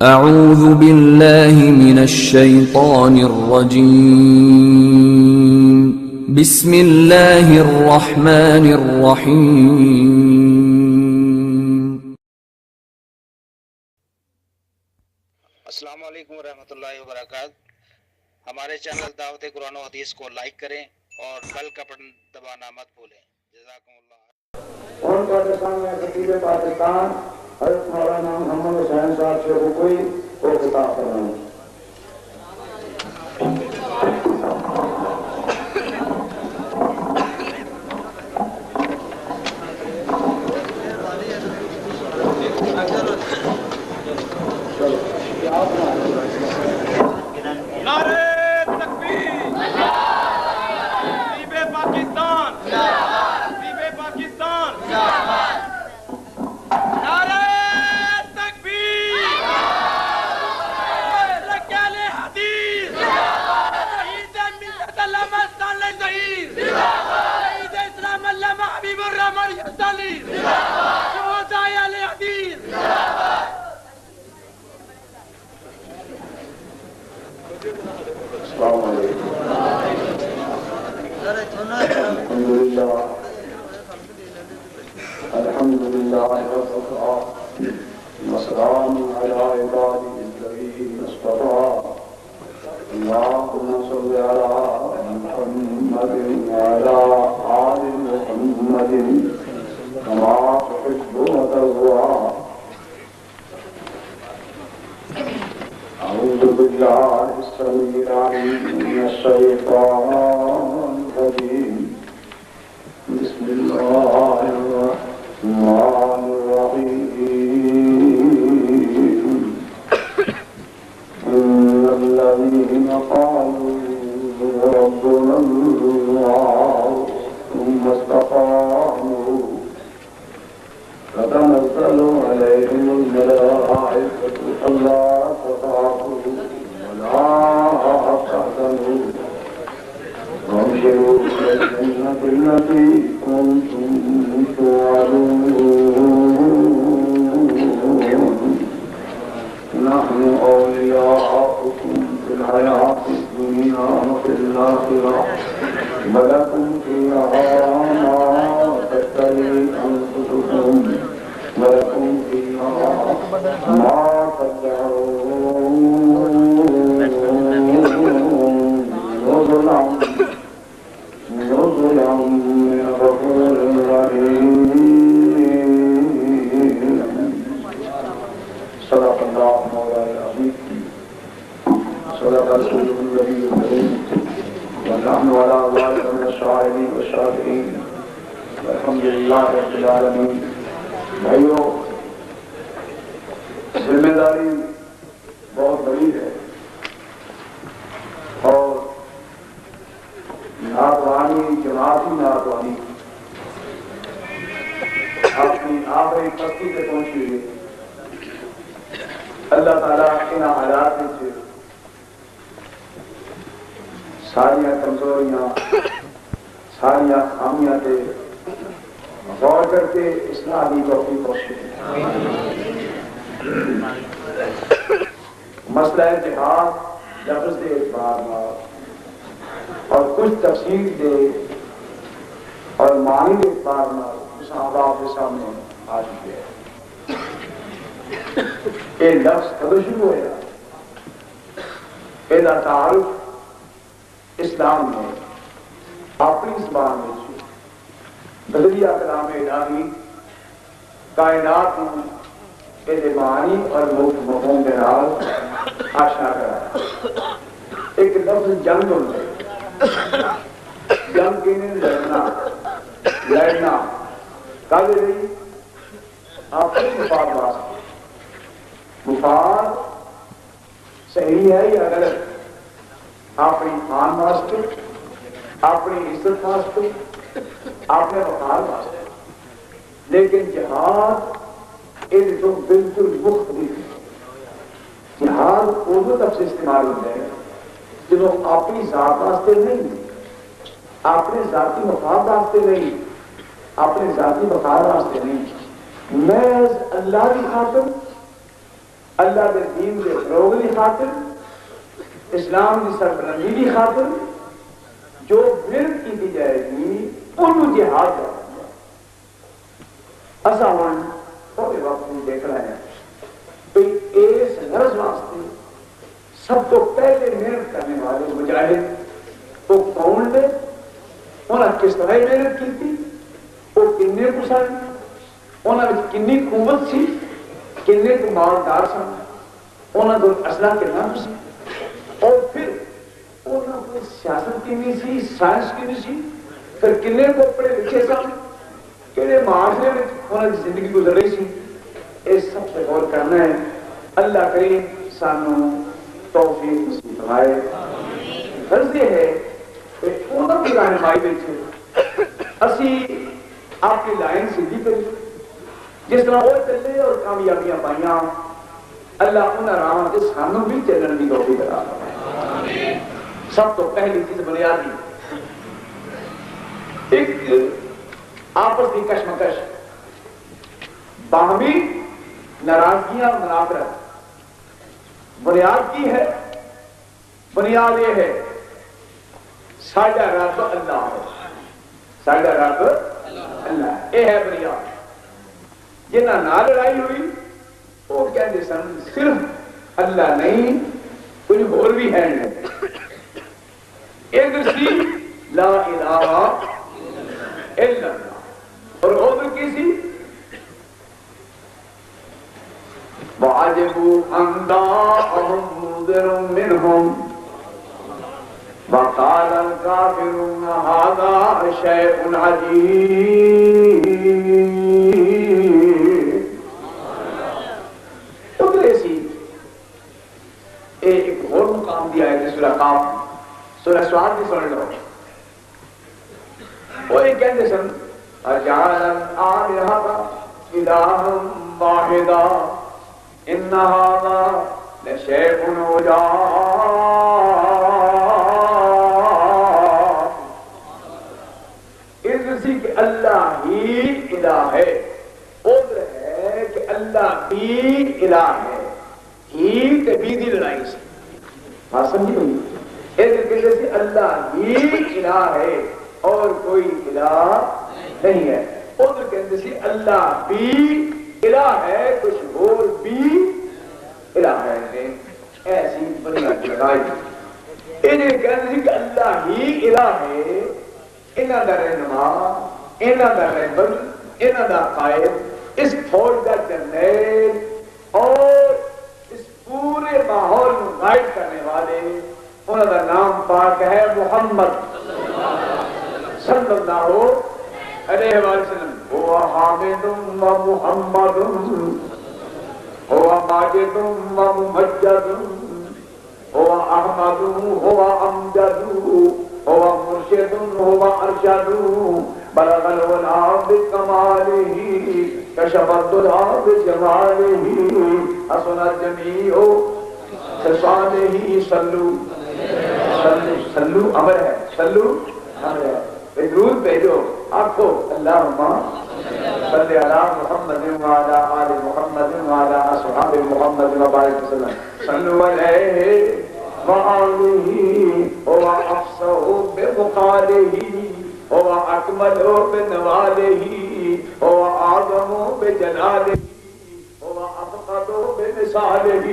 اعوذ باللہ من الشیطان الرجیم بسم اللہ الرحمن الرحیم۔ السلام علیکم ورحمۃ اللہ وبرکاتہ۔ ہمارے چینل دعوت قرآن و حدیث کو لائک کریں اور بیل کا بٹن دبانا مت بھولیں۔ جزاکم اللہ۔ اور پاکستان میں خطیب پاکستان حضرت مولانا محمد حسین صاحب سے کوئی وہ خطاب فرمائیں۔ نعرے تکبیر، خطیب پاکستان، خطیب پاکستان، نعرے تکبیر، رجال حدیث، شہید ملت علامہ صالح ظہیر، شہید اسلام علامہ حبیب الرحمن یزدانی، شہداء اہل حدیث۔ السلام علیکم۔ الحمد للہ وسلام علی عباده الذین اصطفى اللهم صل على محمد وعلى آل محمد كما تحب وترضى۔ أعوذ بالله السميع العليم من الشيطان الرجيم بسم الله الرحمن الرحيم إن الذين قالوا ربنا الله ثم استقاموا تتنزل عليهم الملائكة ألا تخافوا ولا تحزنوا وابشروا بالجنة التي كنتم توعدون نحن أولياؤكم في الحياة الدنيا وفي الآخرة ولكم فيها ما تشتهي أنفسكم ولكم فيها ما تدعون نزلا من غفور رحيم۔ صدق الله مولانا العظيم، صدق رسوله النبي الكريم، ونحن على ذلك من الشاهدين والشاكرين والحمد لله رب العالمين۔ بھائیو، ذمہ داری بہت بڑی ہے اور ناتوانی جماعتی ناتوانی اپنی آخری پستی پہ پہنچی ہے۔ اللہ تعالیٰ ان حالات میں سے ساریاں کمزوریاں ساریاں خامیاں سے غور کر کے اصلاح کی توفیق بخشے۔ مسئلہ جہاد لفظ دے اعتبار اور کچھ تفصیل دے اور معنی کے اعتبار صحابہ کے سامنے آ چکے ہیں۔ یہ لفظ کب شروع ہوا؟ پہلا تعارف اسلام میں اپنی زبان میں بدریہ کلام الہی کائنات میں معنی اور مفہوم کے نال آشنا کرایا۔ ایک لفظ جنگ ہوتا ہے، جنگ کے لیے لڑنا کل رہی اپنی مفاد واسطے، مفاد صحیح ہے یا غلط، اپنی آن واسطے، اپنی عزت واسطے، اپنے وقار واسطے۔ لیکن جہاد یہ تو بالکل مختلف ہے۔ جہاد اردو لفظ استعمال ہوتا ہے جب اپنی ذات واسطے نہیں، اپنے ذاتی مفاد واسطے نہیں، اپنے ذاتی وقار واسطے نہیں، محض اللہ کی خاطر اللہ کے دین کے فروغ کی خاطر، اسلام کی سربلندی کی خاطر جو محنت کی جائے گی انہوں جہاد ہے۔ اصا ہوں تھوڑے وقت میں دیکھ رہے ہیں کہ اس غرض واسطے سب تو پہلے محنت کرنے والے مجاہد وہ کون نے، انہوں نے کس طرح محنت کی تھی، وہ کنے کو سن، انہوں نے کنی قوت سی، کنے کو مالدار سن، انہوں نے اسلحہ کتنا سی، اور پھر انہوں نے سیاست کنی سی، سائنس کنی سی، پھر کنے کو پڑھے لکھے سن، کہنے معاشرے میں انہوں نے زندگی گزر رہی سی۔ اس سب سے غور کرنا ہے۔ اللہ کریم سانوں توفیق نصیب فرمائے۔ غرض یہ ہے کہ انہوں کی رہنمائی بیٹھے اسی آپ کی لائن سیدھی کریں، جس طرح وہ چلے اور کامیابیاں پائیاں، اللہ انہوں راہ کے سانوں بھی چلن کی توفیق عطا فرمائے۔ سب تو پہلی چیز بنیادی ایک آپس کی کشمکش، باہمی ناراضگیاں، منافرت، بنیاد کی ہے؟ بنیاد یہ ہے ساڈا رب اللہ ہے، ساڈا رب اللہ، یہ ہے بنیاد۔ جنہ نہ لڑائی ہوئی وہ کہتے سن صرف اللہ نہیں کچھ اور بھی ہے نہیں۔ ایک سی لا الہ الا اللہ اور اور کسی وَعَجِبُوا أَنْ جَاءَهُمْ مُنذِرٌ مِّنْهُمْ وَقَالَ الْكَافِرُونَ هَذَا شَيْءٌ عَجِيبٌ۔ ادھر ایسی ایک اور مقام دیا ہے کہ سورہ قاف، سورہ سواد بھی سن لو۔ وہ ایک کہتے سن اجعل الآلهة إلها واحدا ان هذا لشيء عجاب۔ اسی کہ اللہ ہی الہ ہے، عذر ہے کہ اللہ ہی الہ ہے، ہی کبھی دی لڑائی سے بات سمجھی نہیں، ادھر کہتے سے اللہ ہی الہ ہے اور کوئی الہ نہیں ہے، ادھر کہتے سے اللہ بھی الہ ہے کچھ اور بھی الہ ہے۔ ایسی بنیاد لگائی انہیں کہتے ہیں کہ اللہ ہی الہ ہے، انہاں دا رہنما، انہاں دا رہبر، انہاں دا قائد، اس فوج دا جنرل اور اس پورے ماحول کو گائیڈ کرنے والے، انہاں دا نام پاک ہے محمد صلی اللہ علیہ وسلم۔ هو حامد ومحمد هو ماجد وممجد هو احمد هو امجد هو مرشد هو ارشد بلغ العلا بكماله كشف الضلع بجماله حسن الجميع خصاله صلو صلو صلو امر ہے، صلو امر ہے، درود بھیجو، آنکھو اللہم صلی علی محمد وعلی آل محمد وعلی اصحاب محمد وبارک وسلم صلو علیہ وآلہ هو افصح بمقالہ هو اکمل بنوالہ هو اعظم بجلالہ هو افقد بمثالہ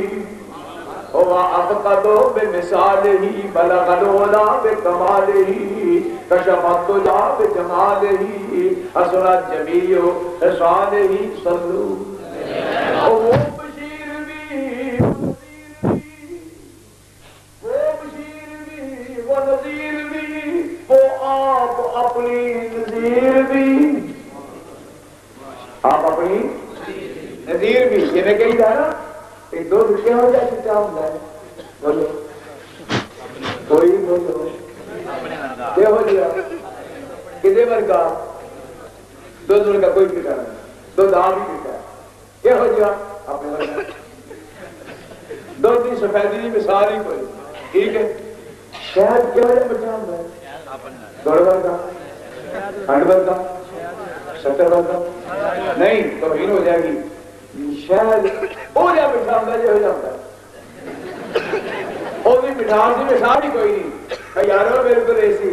هو أفقد بمثاله بلغ العلا بكماله كشف الضلع بجماله حسن الجميع خصاله صلوا۔ وہ بشیر بھی وہ نذیر بھی وہ آپ اپنی نذیر بھی، آپ اپنی نذیر بھی، یہ میں کہی جا رہا ایک دو رکے ہو جائے تو کیا ہوتا ہے؟ بولو کوئی بولو کیا ہو جائے کدے مرکا دو دن کا کوئی پتا نہیں، دو دھا بھی پتا ہے، کیا ہو جائے اپنے مرکا دو دن سفیدی مثال ہی کوئی ٹھیک ہے۔ شاید کیا ہو جائے بچہ ہوتا ہے دوڑ بار کا ہنڈ بار کا 70 بار کا نہیں توہین ہو جائے گی، شاید ہو جائے بچہ ہوتا ہے جو مٹھاس کی مثال ہی کوئی نہیں یارو بالکل ایسی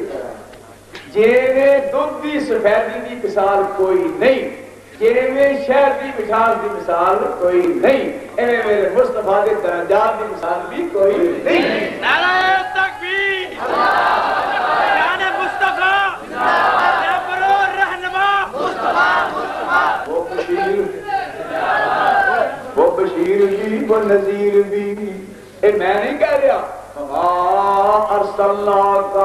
جیویں دودھ کی سفیدی کی مثال کوئی نہیں جیویں شہد کی مٹھاس کی مثال کوئی نہیں ایویں میرے مصطفیٰ کے درجات کی مثال بھی کوئی نہیں نعرہ تکبیر جان مصطفیٰ رہبر و رہنما وہ بشیر بھی وہ نذیر بھی اے میں نہیں کہہ رہا وما ارسلناک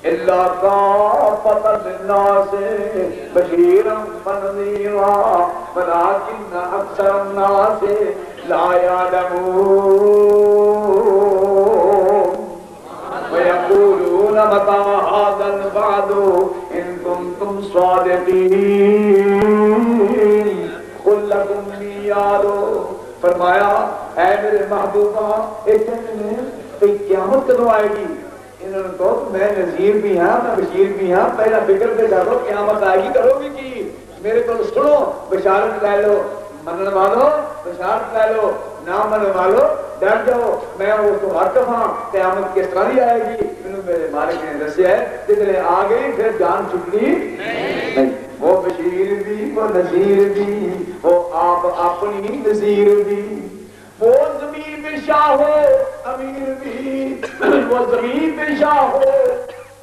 الا کافۃ للناس بشیرا ونذیرا ولکن اکثر الناس لا یعلمون ویقولون متی ھذا الوعد ان کنتم صادقین قل لکم میعاد فرمایا اے میرے محبوبہ قیامت کدوں آئے گی انہوں نے کہا میں نذیر بھی ہاں میں بشیر بھی ہاں پہلا فکر پہ ڈالو قیامت آئے گی کرو گی کی میرے کو سنو بشارت لے لو منن والو بشارت لے لو نہ منن والو ڈر جاؤ میں اس کو واقف ہاں قیامت کس طرح ہی آئے گی انہوں میرے مالک نے دسیا ہے جتنے آ گئی پھر جان چھٹنی نہیں وہ بشیر بھی وہ نذیر بھی وہ آپ اپنی نذیر بھی وہ زمین پہ شاہ ہو امیر بھی وہ زمین پہ شاہ ہو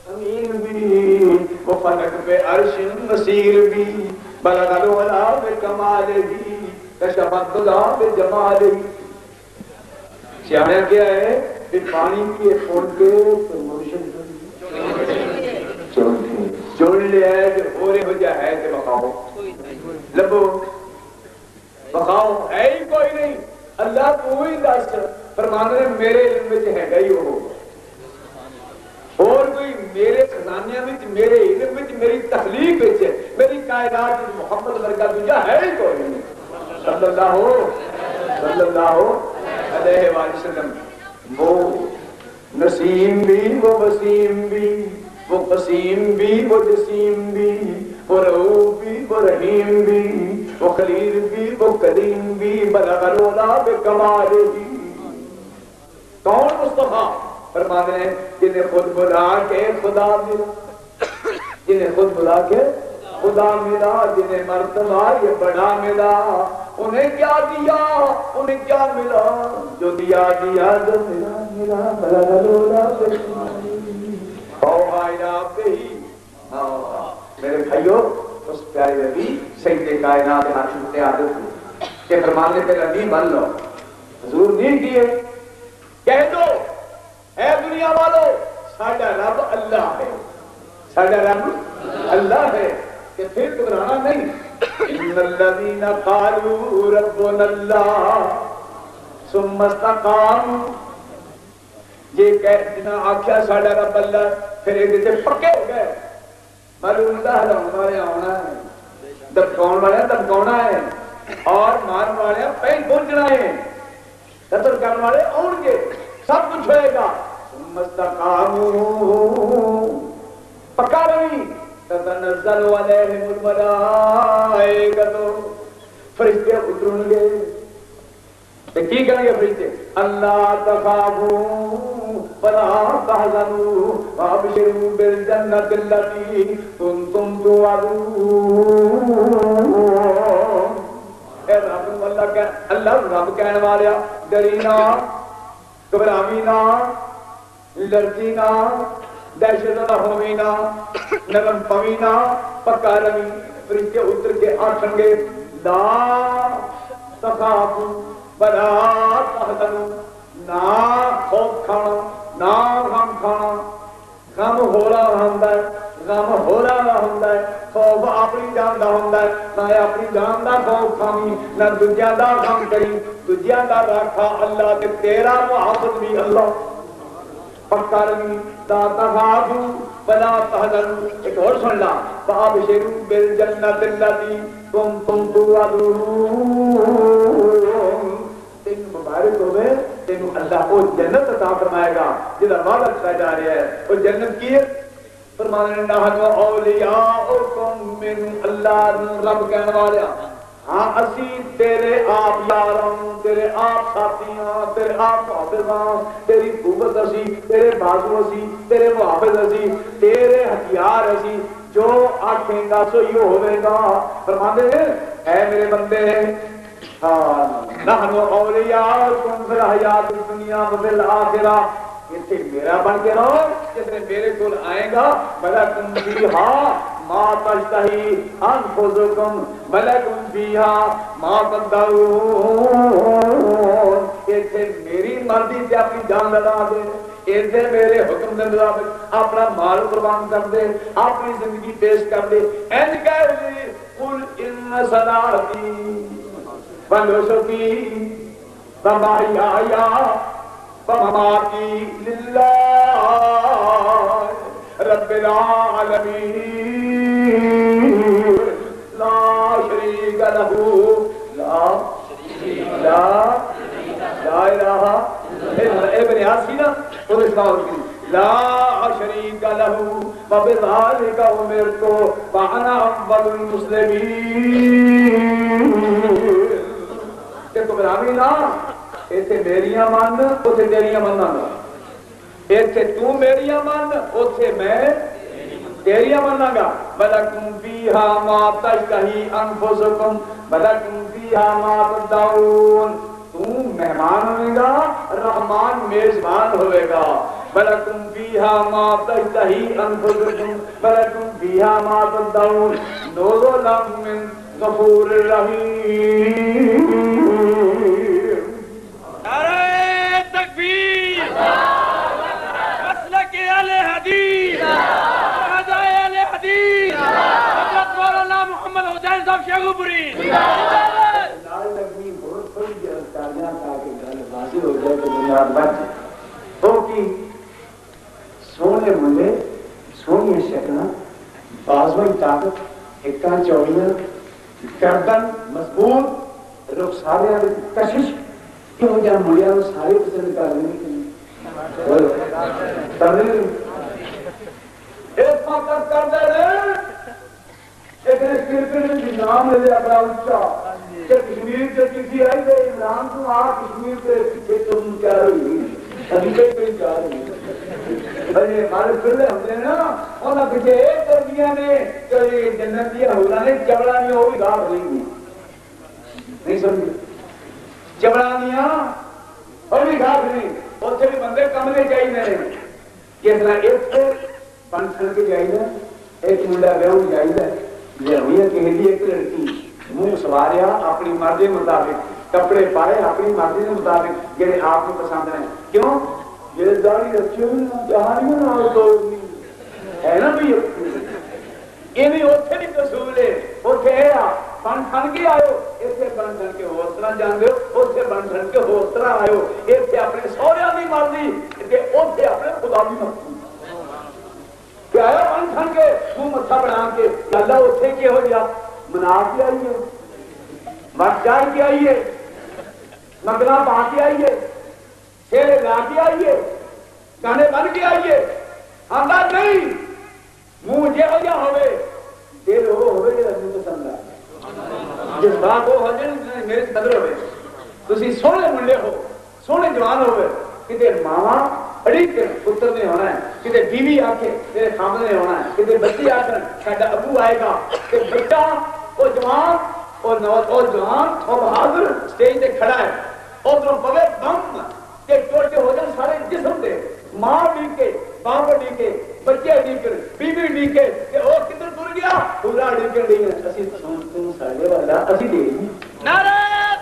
امیر بھی وہ فلک پہ عرش نصیر بھی بلغ العلا بکمال بھی کشف الدجا بجمال بھی سیاح کیا ہے کہ پانی کی پھوڑ کے مرشد چون لیا ہے کہ ہو رہے ہو جا ہے کہ بخاؤ لبو بخاؤ ہے ہی کوئی نہیں اللہ تو ہی دس فرمانے نے میرے علم میں ہے گا ہی ہو اور کوئی میرے خزانیہ میں میرے علم میں میری تخلیق ہے میری کائنات محمد ورگا دنیا ہے ہی کوئی نہیں صلی اللہ علیہ وسلم وہ نسیم بھی وہ وسیم بھی وہ قسیم بھی وہ جسیم بھی وہ رؤوف بھی وہ رحیم بھی وہ خلیل بھی وہ کریم بھی بلغ العلا بکمال بھی کون مصطفیٰ فرماتے ہیں جنہیں خود بلا کے خدا ملا جنہیں خود بلا کے خدا ملا جنہیں مرتبہ یہ بڑا ملا انہیں کیا دیا انہیں کیا ملا جو دیا جو ملا بلغ العلا بکمال میرے بھائیو اس پیارے نبی سید کائنات حاشم عادت کہ فرمانے پہ نبی بن لو حضور نہیں کیے کہہ دو اے دنیا والو ساڈا رب اللہ ہے ساڈا رب اللہ ہے کہ پھر گھبرانا نہیں ان الذین قالوا ربنا اللہ ثم استقاموا یہ کہنا آکھیا ساڈا رب اللہ پھر ایک دے پکے ہو گئے معلوم اللہ ہلاؤن والے آنا ہے دبکاؤن والے دبکاؤنا ہے اور مارن والے پہن پہنچنا ہے قتل کرنے والے آؤں گے سب کچھ ہوئے گا مستقامو پکا رہی تتنزل علیہم الملائکۃ فرشتے اترن گے کی کریں گے فرشتے اللہ تخافوا ولا تحزنوا وابشروا بالجنۃ التي كنتم توعدون اے رب اللہ رب کہنے والا ڈرینا گھبراوینا لڑکینا دہشت زدہ ہوینا نرم پوینا پکا روی فرشتے اتر کے آٹھن گے لا تخافوا ولا تحزنوا نہ خوف کھانا نہ غم کھانا غم ہو رہا ہوندا ہے غم ہو رہا ہوندا ہے خوف اپنی جان دا ہوندا ہے نہ اپنی جان دا خوف کھاویں نہ دنیا دا غم کری دنیا دا رکھا اللہ تے تیرا محافظ بھی اللہ پکا رہی لا تخافوا ولا تحزنوا ایک اور سن لا فابشروا بالجنۃ التي كنتم توعدون تین مبارک ہوئے تینوں اللہ کو جنت عطا فرمائے گا جدا وعدہ کیا جا رہا ہے وہ جنت کی ہے فرمانے نحن اولیاؤکم من اللہ رب کہنے والا ہاں اسی تیرے آپ یاراں تیرے آپ ساتھیاں تیرے آپ محافظاں تیری قوت اسی تیرے بازو اسی تیرے محافظ اسی تیرے ہتھیار اسی جو آکھیں گا سو یہ ہوئے گا فرماندے ہیں اے میرے بندے نحن اولیاءکم فی الحیات الدنیا وفی الآخرہ اسے میرا بن کے رہو جس نے میرے کول آئے گا ملکم فیہا ما تشتہی انفسکم ملکم فیہا ما تدعون اسے میری مرضی سے اپنی جان لڑا دے اسے میرے حکم دے مطابق اپنا مال قربان کر دے اپنی زندگی پیش کر دے این کہہ دے قل ان صلاتي ونسكي ومحياي ومماتي لله رب العالمين لا شريك له لا إله ابن حسینہ لا شريك له وبذلك أمرت وأنا أول المسلمين تو برامی نا ایتھے میریاں من اوتھے تیریاں مننا ایتھے تو میریاں من اوتھے میں تیریاں مننا گا ولکم فیہا ما تشتہی انفسکم ولکم فیہا ما تدعون تو مہمان ہوئے گا رحمان میزبان ہوئے گا ولکم فیہا ما تشتہی انفسکم ولکم فیہا ما تدعون نزلا من غفور الرحیم نعرہ تکبیر مسلک اہل حدیث شہداء اہل حدیث حضرت مولانا محمد حسین صاحب شیخو پوری لال لگنی بہت تھوڑی دیر تالیاں تاکہ گل واضح ہو جائے تو بنیاد بچ جائے تو کی سونے ملے سونی شکلیں بازوئی طاقت ہکاں چوڑیاں گردن مضبوط رخسارے کشش کیوں جا مڑیاں سارے پسند کر لیں ایک فقط کر دے رہے ایک کرکٹ نام لے اپنا اچھا کہ کشمیر سے کسی آئی دے عمران تو آ کشمیر سے پیچھے تم کیا رہی ابھی کئی کئی جا رہی بھائی ہمارے پھرلے ہم نے نا انہاں پیچھے ایک تربیہ نے کہ جنت دیا ہونا نے چبڑانیاں ہوئی گاہ رہی ہیں نہیں سمجھے چبڑانیاں اور بھی گاہ رہی اور سے بھی بندے کملے چاہیے نہیں یہ طرح ایک سے پانچ سن کے چاہیے ایک منڈا بیاؤں چاہیے یہ ہوئی ہے کہ ایک لڑکی منہ سواریا اپنی مرضی مطابق کپڑے پائے اپنی مرضی کے مطابق جنہیں آپ کو پسند ہیں کیوں یہ داڑھی رکھی ہوئی جہانی نہ ہے نا بھی یہ نہیں اوتھے نہیں قصول ہے اوتھے ہے بن ٹھن کے آئے ایتھے بن ٹھن کے ہور طرح جاندے ہو اوتھے بن ٹھن کے ہور طرح آئے ایتھے اپنے سہریاں دی مرضی تے اوتھے اپنے خدا دی مرضی کیا ہے بن ٹھن کے منہ متھا بنا کے اللہ اوتھے کی ہو جا منا کے آئیے مر جائے کے آئیے مگنا پا کے آئیے شیرے لا کے آئیے گانے بن کے آئیے انداز نہیں منہ جے ہو جا ہوئے دل ہو ہوئے جے رسول پسند آئے جس بات ہو جائے میرے صدر ہوئے تسی سونے ملے ہو سونے جوان ہوئے کتے ماما اڑی کے پتر نے ہونا ہے کتے بیوی آکے میرے خامد نے ہونا ہے کتے بچی آکر ساڈا ابو آئے گا کہ بچہ وہ جوان اور جوان اور بہادر سٹیج تے کھڑا ہے اور پوے بم کہ ٹوٹے ہو جائیں سارے جسم دے ماں ڈی کے باپ ڈی کے بچے ڈی کے بیوی ڈی کے کہ وہ کدھر ٹر گیا پورا ڈی کے ڈی کے اسی سنتے ہیں سارے والا اسی دے نعرہ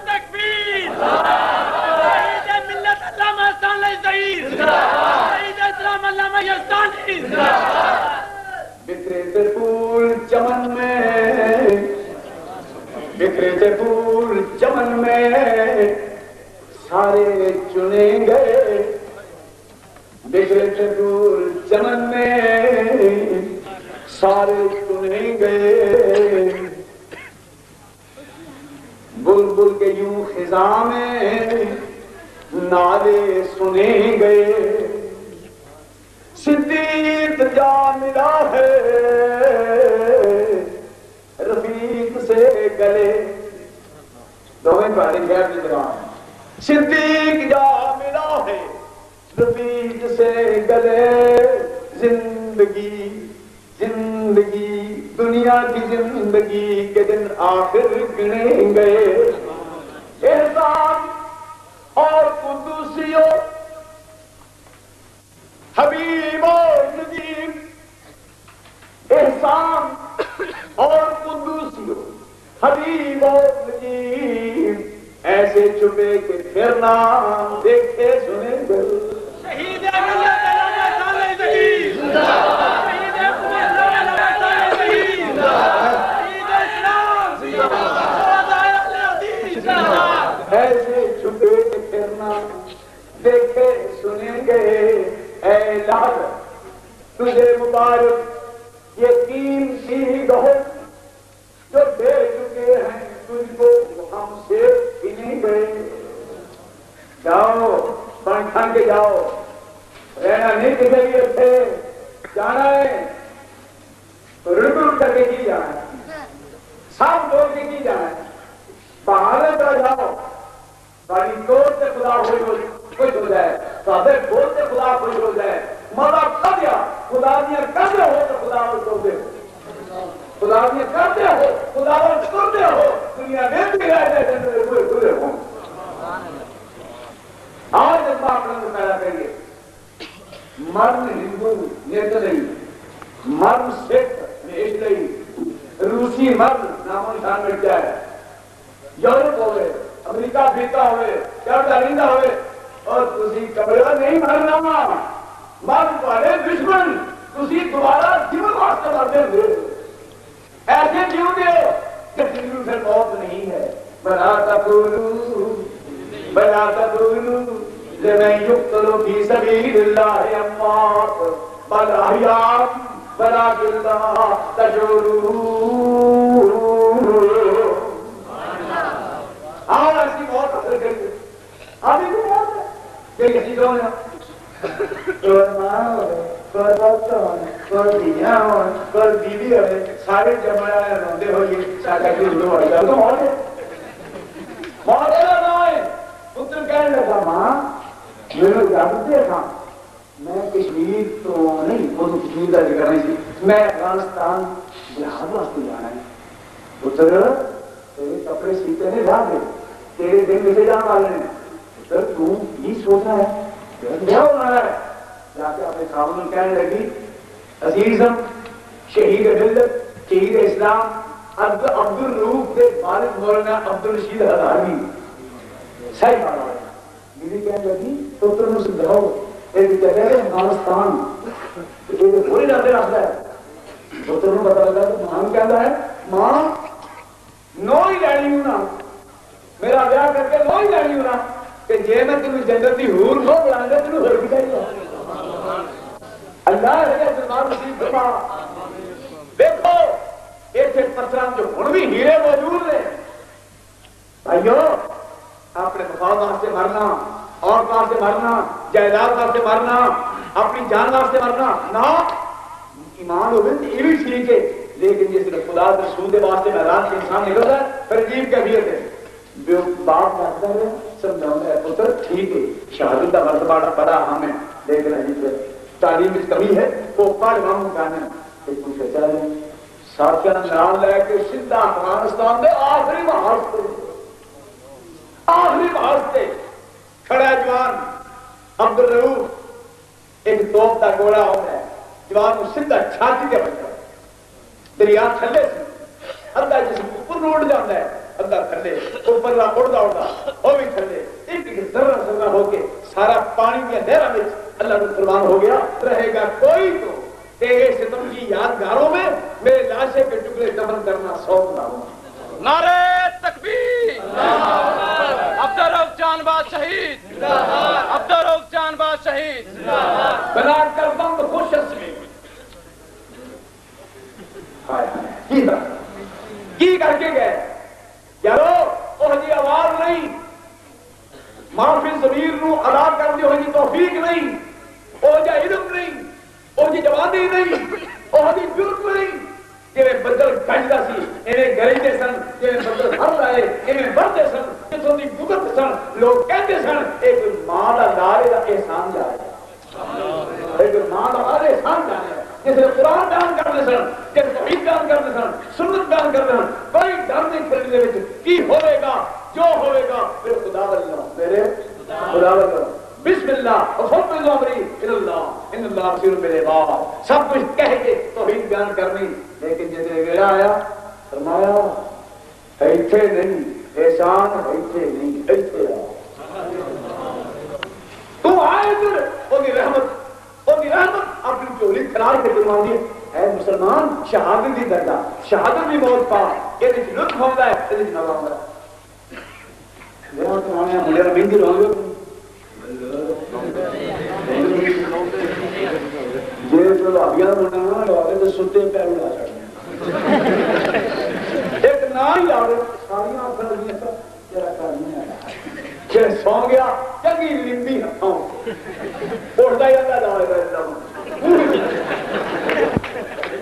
تکبیر شہید ملت علامہ احسان علی ظہیر شہید اسلام علامہ یزدانی بکھرے تھے پھول چمن میں بکھرے تھے پھول چمن میں سارے چنے گئے بکھرے تھے پھول چمن میں سارے چنے گئے بلبل کے یوں خزاں میں نعرے سنے گئے صدیق جا ملا ہے رفیق سے گلے تھوڑے خیر کی زبان صدیق جا ملا ہے رفیق سے گلے زندگی زندگی دنیا کی زندگی کے دن آخر گنے گئے احسان اور قدوسیوں حبیب اور نجیب احسان اور قدوسیوں حبیب اور نجیب ایسے چھپے کہ پھر نہ دیکھے سنے گئے شہید ملت علامہ شہید شہید شہید اسلام ایسے چھپے کہ پھر نہ دیکھے سنے گئے اے لال تجھے مبارک یقین سی گہو جو دے چکے ہیں تجھ کو ہم سے نہیں گئے جاؤ پان کھان کے جاؤ رہنا نہیں چاہیے تھے جانا ہے تو رٹو کر کے کی جانا ہے سب بول کے کی جانا ہے بہانے پر جاؤ تاکہ کوٹ سے خدا خوش ہو جائے تاکہ کوٹ سے خدا خوش ہو جائے مزہ کر دیا خدا دیا کر دے ہو تو خدا کو دے خدا دیا کرتے ہو خدا کرتے ہو دنیا میں بھی رہتے ہیں پورے پورے ہوں آج جب آپ لوگ پیدا کریں گے مرد ہندو نیت نہیں مرد سکھ نیت نہیں روسی مرد نام و نشان مٹ جائے یورپ ہوئے امریکہ بھیتا ہوئے کیا درندہ ہوئے اور تسی کبرہ نہیں مرنا مرد والے دشمن تسی دوبارہ جیون واسطے مرتے ہوئے ایسے کیوں دے کہ دنوں سے موت نہیں ہے بلا تقولوا لمن يقتل في سبيل الله اموات بل احياء ولكن لا تشعرون آج ایسی موت اثر کریں گے ابھی بھی موت ہے کہ کسی کون ہے پر بیوی ہوئے سارے جمعہ روندے ہوئے چاچا کی روڈو ہو جائے تو موت ہے موت ہے نہ آئے پتر کہنے لگا ماں میرے جانتے تھا میں کشمیر تو نہیں وہ تو کشمیر کا ذکر نہیں تھی میں افغانستان جہاد واسطے جانا ہے پتر تیرے کپڑے سیتے ہیں جا دے تیرے دن میں سے جان والے ہیں پتر تو یہ سوچا ہے کیا ہونا ہے جا کے اپنے خاون کہنے لگی عزیزم شہید ملت شہید اسلام عبد الروف کے والد مولانا عبد الرشید ہزاروی صحیح بات ہے میری کہنے لگی تو تم اسے دکھاؤ ایک جگہ ہے افغانستان یہ بھول جاتے رہتا ہے تو تمہیں پتا لگا تو ماں کہتا ہے ماں نو ہی لینی ہوں نا میرا بیاہ کر کے نو ہی لینی ہوں نا کہ جے میں تمہیں جنت دی حور کو بلائیں گے تمہیں ہر بھی چاہیے اللہ ہے کہ سلمان مسیح فرما دیکھو ایسے پتھران جو ہن بھی ہیرے موجود ہیں بھائیو اپنے مفاد واسطے مرنا اور واسطے مرنا جائیداد واسطے مرنا اپنی جان واسطے مرنا نہ ایمان ہوگی تو یہ بھی ٹھیک ہے لیکن جس نے خدا کے رسول کے واسطے میدان سے انسان نکلتا ہے پھر عجیب کیفیت ہے باپ کہتا ہے سمجھاؤں گا پتر ٹھیک ہے شہادت کا مرتبہ بڑا اہم ہے لیکن عجیب ہے تعلیم میں کمی ہے وہ پڑھ ہم کہنا ہے پوچھے چلے ساتھیاں نام لے کے سیدھا افغانستان میں آخری محاذ سے کھڑا جوان عبد الرؤوف ایک توپ کا گولا ہوتا ہے جوان کو سیدھا چھاتی کے بچتا ہے دریا تھلے سے ادھا جسم اوپر اڑ جاتا ہے ادھا تھلے اوپر لا اڑتا وہ بھی تھلے ایک ذرہ ہو کے سارا پانی کی اندھیرا میں اللہ کو قربان ہو گیا رہے گا کوئی تو تیرے ستم کی یادگاروں میں میرے لاشے کے ٹکڑے دفن کرنا سوچ رہا ہوں نعرہ تکبیر عبدالرؤوف جان باز شہید عبدالرؤوف جان باز شہید بنا کر بند خوش اسمی کی کر کے گئے یارو وہ جی آواز نہیں معافی ضمیر نو ادا کرنے ہو جی توفیق نہیں وہ جا علم نہیں وہ جی جوانی نہیں وہ جی جرم نہیں کہ بدل گھنٹا سی انہیں گرجتے سن کہ بدل ہر رہے انہیں بڑھتے سن جتوں دی گزرت سن لوگ کہتے سن ایک ماں دا لارے دا احسان جا رہا ایک ماں دا لارے احسان جا رہا جس نے قرآن بیان کرنے سن جس توحید بیان کرنے سن سنت بیان کرنے سن کوئی ڈر نہیں کھڑنے وچ کی ہوئے گا جو ہوئے گا پھر خدا واللہ میرے خدا واللہ بسم اللہ وفوض امری الی اللہ ان اللہ بصیر بالعباد سب کچھ کہہ کے توحید بیان کرنی لیکن جس نے ویلا آیا فرمایا ایتھے نہیں احسان ایتھے نہیں ایتھے تو آئے ادھر اونی رحمت اپنی چولی کھلال کے دلوان دی اے مسلمان شہادت دی درجہ شہادت دی موت پا یہ لطف ہوتا ہے یہ نظر ہوتا ہے میرا تو آنے مجھے مہندی رہوں گے یہ جو ابھیان ہونا ہے لوگے تو ستے پیر اڑا چڑھنے ایک نائی آرے ساری آنکھیں لگی ایسا تیرا کرنے آیا کہ سو گیا چنگی لمبی ہتھوں اڑتا ہی اللہ جائے گا اللہ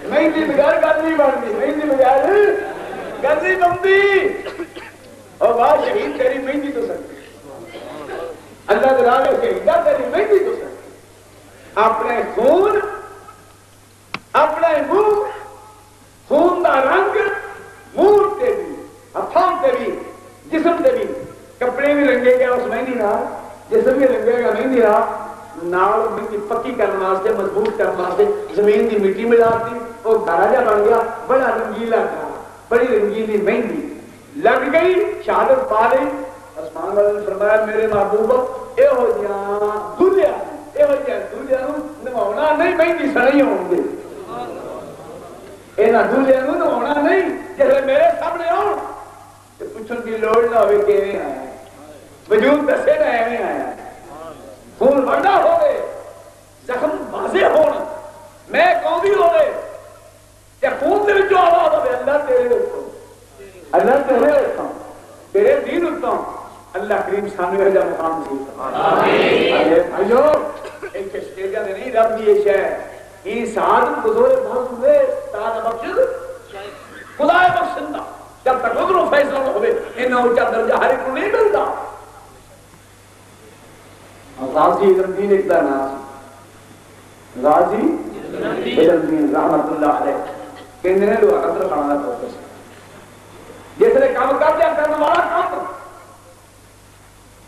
مہندی بغیر گندی بندی مہندی بغیر گندی بندی اور واہ شہید تیری مہندی تو سکتی اللہ تعالیٰ شہیدہ تیری مہندی تو سکتی اپنے خون اپنے منہ خون دا رنگ منہ تے بھی ہتھوں تے بھی جسم تے بھی کپڑے بھی رنگے گا اس مہندی نال جسم بھی رنگے گا مہندی نال نال مٹی پکی کرنے واسطے مضبوط کرنے واسطے زمین دی مٹی ملا دی اور گھر جا بن گیا بڑا رنگیلا گھر بڑی رنگیلی مہندی لگ گئی شہادت پا لی آسمان والے نے فرمایا میرے محبوب اے ہو جاں دلیا نماؤنا نہیں مہندی سڑی ہوں گے اینا دلیا نماؤنا نہیں جیسے میرے سامنے ہوں پوچھن کی لوڑ نہ ہوئے کہ ایویں آیا وجود دسے نہ ایویں آیا خون بڑھا ہوئے زخم واضح ہونا میں قومی ہوئے یا خون دے جو آواز ہوئے اللہ تیرے اتھا اللہ تیرے اتھا تیرے دین اتھا اللہ کریم سامنے ہے جا مقام سے آمین بھائیو ایک چشکیجہ نے نہیں رب دیئے شہر یہ سعادت بزور بہت ہوئے تعالیٰ بخشد خدا بخشندہ جب تک ادھروں فیصلہ نہ ہوئے انہا اچھا درجہ ہر ایک کو نہیں ملتا غازی علمدین ایک دا ناس غازی علمدین رحمت اللہ علیہ کہنے نے لوگ اقدر خانہ کرتے ہیں جس نے کام کر دیا کرنے والا کام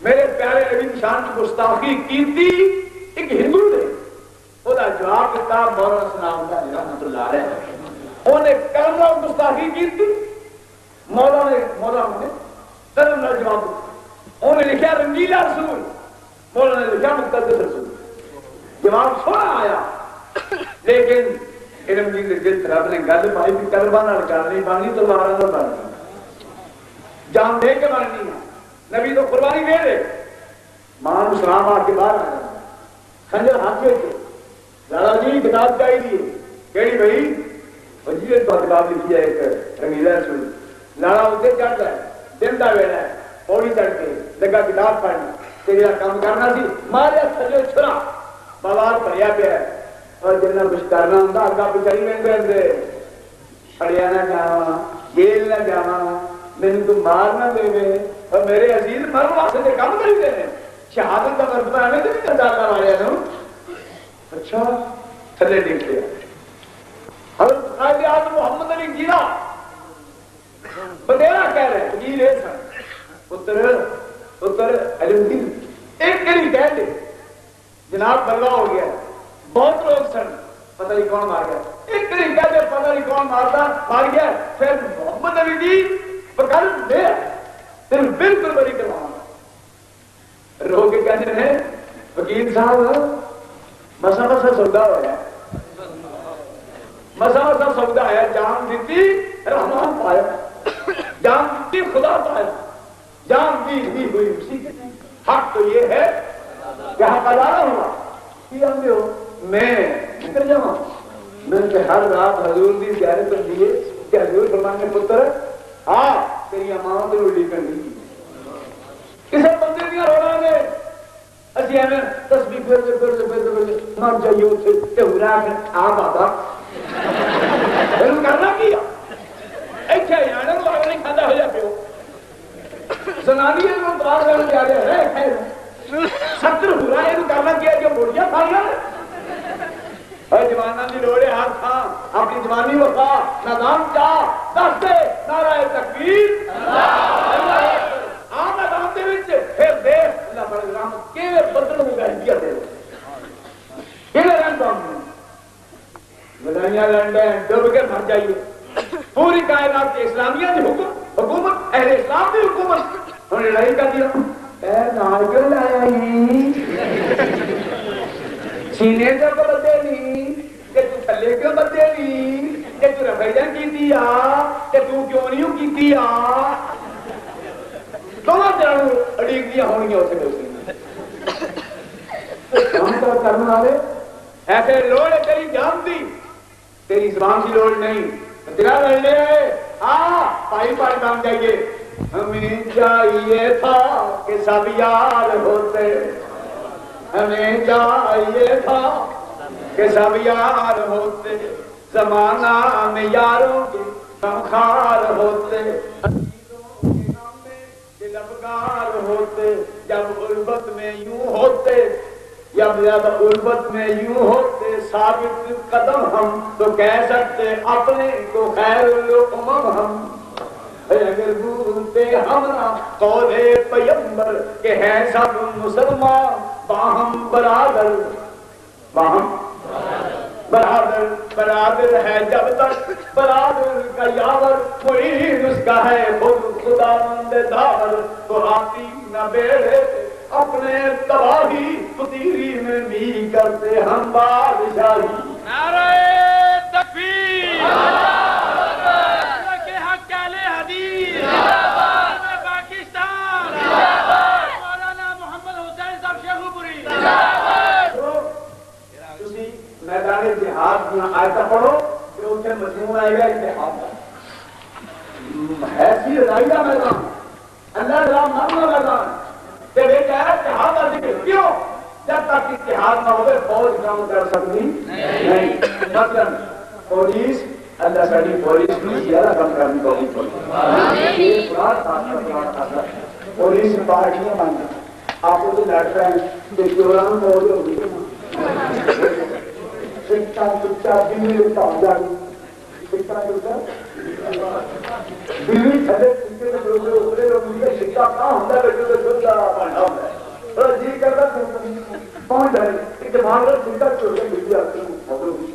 میرے پیارے نبی نشان کی گستاخی کی تھی ایک ہندو نے وہ دا جواب کتاب مولانا سلام اللہ رحمت اللہ علیہ انہیں کرنا گستاخی کی تھی مولانا نے کرنا جواب انہیں لکھا رنگیلا رسول مولانا نے لکھا مقدس رسول جواب سونا آیا لیکن علم جی نے جس طرح اپنے گل پائی بھی کربانا لگا نہیں بانی تو مارا نہ بانی جان دے کے بانی نبی تو قربانی دے دے مان اسلام آ کے باہر آیا خنجر ہاتھ میں تھے لالا جی کتاب چاہیے دیئے کہڑی بھائی وجیت تو کتاب لکھی ہے ایک رنگیلا رسول لالا اسے چڑھ جائے دن دا ویلا ہے پوڑی چڑھ کے لگا کتاب پڑھنا تیرا کام کرنا سی ماریا تھلے چھرا بوار پڑیا پیا ہے اور جنہیں کچھ کرنا ہوں گا آگا پچھڑی میں دے پڑیا نہ جانا جیل نہ جانا میں تو مار نہ دے گئے اور میرے عزیز مرو واسطے دے کام کری دے رہے شہادت کا مرتبہ ہمیں تو نہیں کرتا اللہ ماریا نو اچھا تھلے دیکھ لیا حضرت قائد اعظم محمد علی جینا بدیرہ کہہ رہے ہیں جی لے سن اتر علم دین ایک کری کہہ دے جناب بلوہ ہو گیا بہت لوگ سن پتہ نہیں کون مار گیا ایک کری کہہ دے پتہ نہیں کون مار گیا پھر محمد علی جی پکر دے تیرے بالکل بری کروانا رو کے کہتے ہیں وکیل صاحب مسا سودا ہوا مسا سودا ہے جان دیتی رحمان پایا جان دیتی خدا پایا جان دی ہوئی اسی کے حق تو یہ ہے کہ حق ادا نہ ہوا میں فکر جاؤں میں نے ہر رات حضور دی زیارت پر دیے کہ حضور فرمانے پتر تیری اماں تو اڑی کرنی کسے بندے دیا رونا نے اسی ہمیں تسبیح پھر مر جائیے اتھے کہ ہورا کہ بابا کرنا کیا ایچھا یعنی تو آگے نہیں کھاندہ ہو جا پیو زنانی کو تلاش کرنے جا رہے ہیں 70 ہو رہا ہے کرنا کیا جو بڑھیا کھانا جوانوں کی لوڑ ہے ہر تھان اپنی جوانی وفا نظام چاہ دس دے نعرہ تکبیر آم نظام دے وچ پھر دیکھ اللہ بڑے رحمت کیویں بدل ہو گیا کیا دے کیویں رنگ لڑائیاں لڑنے ڈب کے مر جائیے پوری کائنات کے اسلامیہ کی حکومت اہل اسلام کی حکومت انہوں نے لڑائی کر دیا اے نال کیوں لایا ہی سینے سے بدے نہیں کہ تو تھلے کیوں بدے نہیں کہ تو رفیدن کی دیا کہ تو کیوں نہیں کی دیا دونوں جانو اڑیک دیا ہونی ہوتے دوسری ہم تو کرنے والے ایسے لوڑ ہے تیری جان دی تیری زبان کی لوڑ نہیں تیرا لڑنے ہے پائی پائی بن جائیے ہمیں چاہیے تھا کہ سب یار ہوتے ہمیں چاہیے تھا کہ سب یار ہوتے زمانہ میں یاروں کے غمخوار ہوتے لبگار ہوتے جب غربت میں یوں ہوتے جب غربت میں یوں ہوتے ثابت قدم ہم تو کہہ سکتے اپنے کو خیر الامم ہم اگر بولتے ہمارا قول پیغمبر کہ ہیں سب مسلمان باہم برادر باہم برادر برادر ہے جب تک برادر کا یاور معین اس کا ہے خود خدا مند دار تو آتی نہ بیڑے اپنے تباہی فتیری میں بھی کرتے ہم بادشاہی نعرہ تکبیر کے حق اہل حدیث پاکستان مولانا محمد حسین صاحب شیخو پوری تسی میدان جہاد میں آیتہ پڑھو کہ اس سے مضمون آئے گا اتحاد ایسی لڑائی کا میدان اللہ راہ مرنا میدان کہ وہ کہہ رہا اتحاد کا ذکر کیوں جب تک اتحاد نہ ہوئے فوج کام کر سکتی نہیں مثلا پولیس اللہ ساری پولیس بھی زیادہ کم کرنے کو پولیس پارٹیاں مانگا آپ کو تو لڑ رہے ہیں کہ چوران فوج ہوگی سکھا سکھا دلی لکھتا ہو جائے سکھا سکھا دلی تھلے سکھے میں دوسرے اترے لوگ مجھے سکھا کہاں ہوتا ہے بیٹھے تو چھوٹا پانڈا ہوتا ہے اور جی کرتا پہنچ جائے کہ وہاں پر سکھا چھوڑ کے بجلی آتی ہوں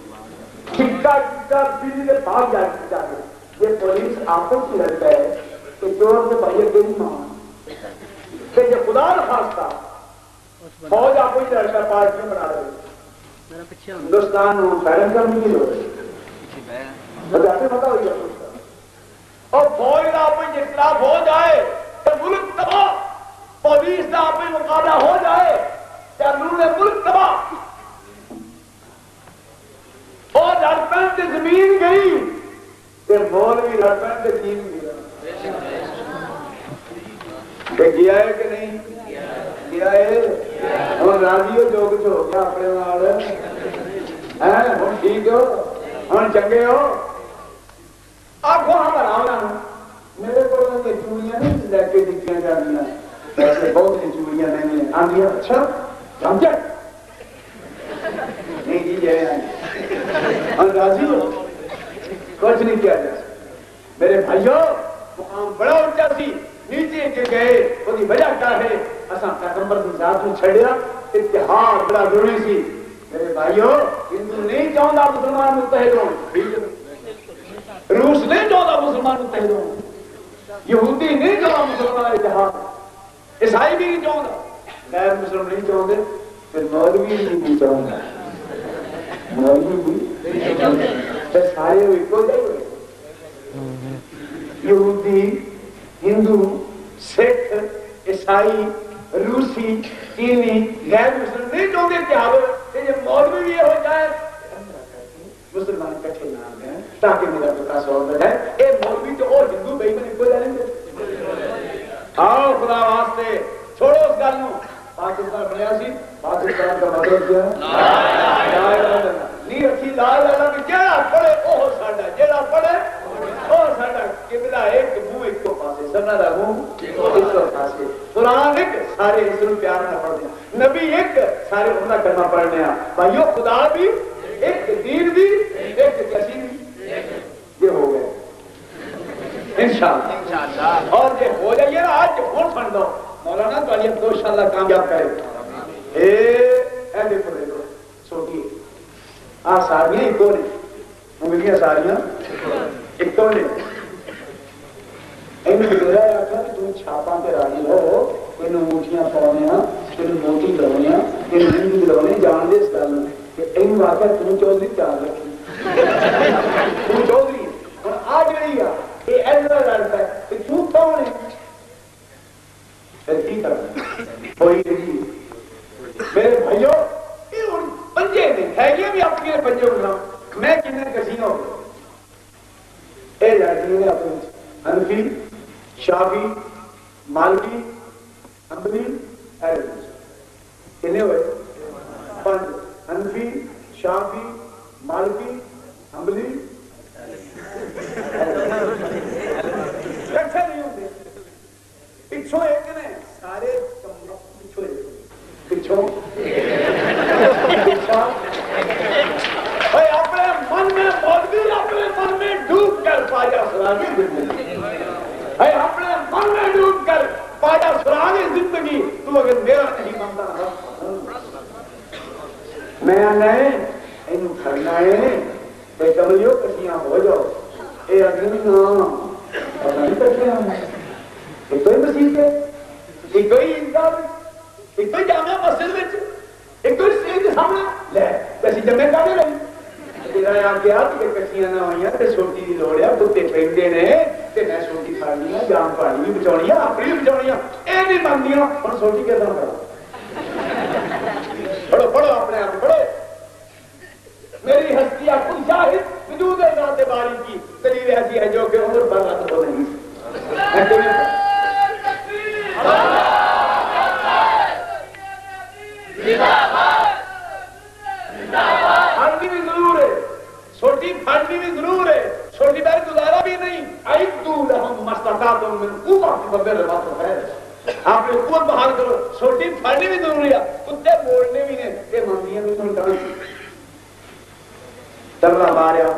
سکھا سکھا بجلی سے بھاگ جاتے یہ پولیس آپس کی لڑتا ہے کہ چور سے بھائی گئی مان کہ یہ خدا نخواستہ فوج آپ کو ہی لڑتا پارٹیاں بنا رہے ہندوستان میں بیلنس کرنے کی ضرورت ہے پتا ہوئی اور فوج کا آپ میں اختلاف ہو جائے تو ملک تباہ پولیس کا آپ میں مقابلہ ہو جائے یا نور ملک تباہ اور لڑپن سے زمین گئی کہ مولوی لڑپن سے دین گیا کہ گیا ہے کہ نہیں گیا ہے اور راضی ہو جو کچھ ہو گیا اپنے نال ہم ٹھیک ہو ہم چنگے ہو آنکھوں ہم آراؤں میرے کو چوڑیاں نہیں لے کے دکھیاں جانیاں ایسے بہت سی چوڑیاں نہیں ہیں آندیاں اچھا سمجھے نہیں کی جائے ہم راضی ہو کچھ نہیں کیا جائے میرے بھائیوں مقام بڑا اونچا سی نیچے کے گئے وہی وجہ کیا ہے اساں پیغمبر کی ذات کو چھڑیا اتحاد بڑا ضروری سی میرے بھائیوں ہندو نہیں چاہتا مسلمان متحد ہوں روس نہیں چاہتا مسلمان متحد ہوں یہودی نہیں چاہتا مسلمان اتحاد عیسائی بھی نہیں چاہتا غیر مسلم نہیں چاہتے پھر مولوی نہیں چاہتا مولوی بھی پھر سارے ایک ہو جائے یہودی ہندو سکھ عیسائی روسی چینی غیر مسلم نہیں چاہتے اتحاد کہ یہ مولوی بھی ہو جائے مسلمان کٹھے نہ آگئے تاکہ میرا بکا سوال ہے اے مولوی تو اور ہندو بھائی میں کو جانیں گے آؤ خدا واسطے چھوڑو اس گالوں پاکستان بنیا سی پاکستان کا مطلب کیا ہے نہیں رکھی لا لا لا کہ جیڑا پڑھے اوہ ساڑھا جیڑا پڑھے اوہ ساڑھا کہ قبلہ ایک منہ ایک کو پاسے سبنا دا منہ ایک کو پاسے قرآن ایک سارے اسلام پیار نہ پڑھنے نبی ایک سارے انہاں کرنا پڑھنے بھائیو خدا بھی ایک دین بھی ایک کسی بھی یہ ہو گئے انشاءاللہ اور یہ ہو جائیے نا آج بہت سن دو مولانا تو علی تو انشاءاللہ کامیاب کرے اے دیکھو دیکھو چھوٹی ساریاں ایک دو نے انگلیاں ساریاں ایک دو نے انہوں نے میرا آخر کہ تم چھاپاں کے راضی ہو انہوں موٹیاں پاؤنے انہوں موٹی لونے انہوں زندگی لونے جان دے اس گل کہ انہوں آخر تم چودھری چار رکھی تم چودھری اور آج نہیں ہے یہ ایسا لڑتا ہے کہ کیوں کون ہے پھر کی کرنا کوئی نہیں میرے بھائیو پنجے دن ہے یہ بھی اپنے پنجے اٹھنا میں کتنے کسینوں اے لڑکیوں نے اپنے حنفی شافی مالکی حنبلی اہل کتنے ہوئے پنج حنفی شافی مالکی حنبلی کٹھے نہیں ہوتے پچھوں ایک نے سارے پچھوں ایک پچھوں بھائی اپنے من میں مولوی اپنے من میں ڈوب کر پاجا سراغی زندگی بھائی اپنے من میں ڈوب کر پاجا سراغی زندگی تو اگر میرا نہیں مانتا میں نہیں انہوں کھڑنا ہے کہ کملیوں کسیاں ہو جاؤ اے اگلی نام پتہ نہیں کرتے ہم ایک کوئی مسیح ہے ایک کوئی انکار ایک کوئی جامعہ مسجد میں ایک کوئی سیل کے سامنے لے کسی جمعے کھانے رہی تیرا یہاں کیا کہ کسیاں نہ ہوئیاں تے سوٹی دی لوڑیا کتے پھینڈے نے تے میں سوٹی کھاڑنی ہے جان پاڑی بھی بچاؤنی ہے اپنی بھی بچاؤنی ہے اے نہیں مانگی ہوں اور سوٹی کے دن کرو پڑھو پڑھو اپنے آپ پڑھو میری ہستیہ کل شاہد وجود ذات باری کی دلیل ایسی ہے جو کہ عمر پر رات ہو نہیں پھڑنی بھی ضرور ہے چھوٹی پھڑنی بھی ضرور ہے چھوٹی بیر گزارا بھی نہیں ایدو لہم مستقاتم من قوت بغیر بات ہے آپ نے قوت بحال کرو چھوٹی پھڑنی بھی ضروری ہے کتے بولنے بھی نہیں کہ مندیاں بھی سن کرنا تبلا ماریا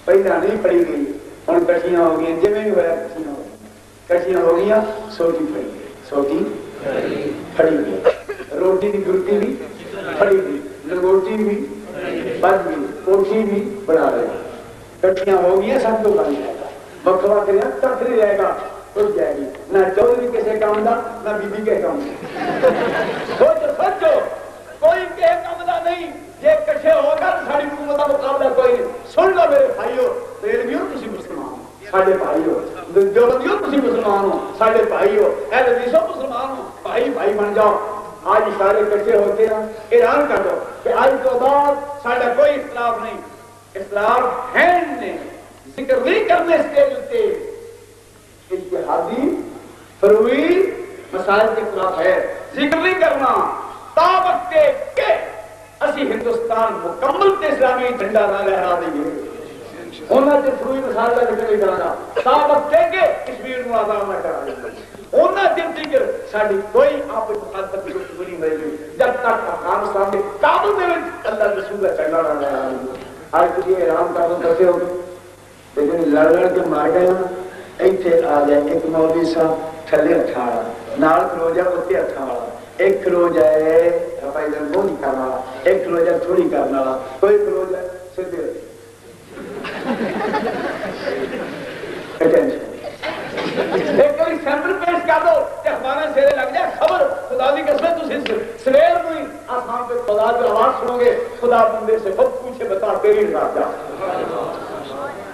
پہلا نہیں پڑی گئی اور کٹیاں ہو گئی جی میں بھی ہوا کٹیاں ہو گئی سوٹی پڑی گئی سوٹی پڑی گئی روٹی کی گرتی بھی پڑی گئی لنگوٹی بھی بد بھی کوٹھی بھی بڑھا رہے کٹیاں ہو گئی سب کو بن جائے گا بکوا کریا تک نہیں رہے گا اٹھ جائے گی نہ چودھری کسی کام دا نہ بی بی کے کام دا سوچو سوچو کوئی کے کام دا نہیں یہ کٹھے ہو کر ساری حکومت کا مقابلہ کوئی نہیں سن لو میرے بھائیو ریلویوں تسی مسلمان ہو ساڑھے بھائیو جو بندیوں تسی مسلمان ہو ساڑھے بھائیو اہل حدیثوں مسلمان ہو بھائی بھائی بن جاؤ آج سارے کٹھے ہوتے ہیں اعلان کر دو کہ آج تو بعد ساڑھا کوئی اختلاف نہیں اختلاف ہے نہیں ذکر نہیں کرنے سٹیج ہوتے اتحادی فروئی مسائل کے خلاف ہے ذکر نہیں کرنا تابق کے اسی ہندوستان مکمل تے اسلامی جھنڈا نہ لہرا دیں گے انہاں تے فروئی مسائل کا ذکر نہیں کرنا تابق کے کشمیر کو آزاد نہ کرا دیں گے انہاں دن ذکر ساڑھی کوئی آپ مخالفت کی گفتگو نہیں ملے گی جب تک افغانستان میں کابل میں اللہ رسول کا جھنڈا نہ لہرا دیں گے آج تو یہ اعلان کر دو کیسے ہوگی لیکن لڑ لڑ کے مار گئے نا ایتھے آ جائے ایک مولوی صاحب تھلے اٹھاڑا نال کھلو جائے اتنے اٹھاڑا ایک کھلو جائے بھائی جان وہ نہیں کرنا ایک کھلو جائے تھوڑی کرنا کوئی کھلو جائے سیدھے ایک کوئی سینٹر پیش کر دو کہ ہمارے سیرے لگ جائے خبر خدا دی قسم تو سویر کو ہی آسمان پہ خدا کی آواز سنو گے خدا بندے سے خود پوچھے بتا تیری رات جا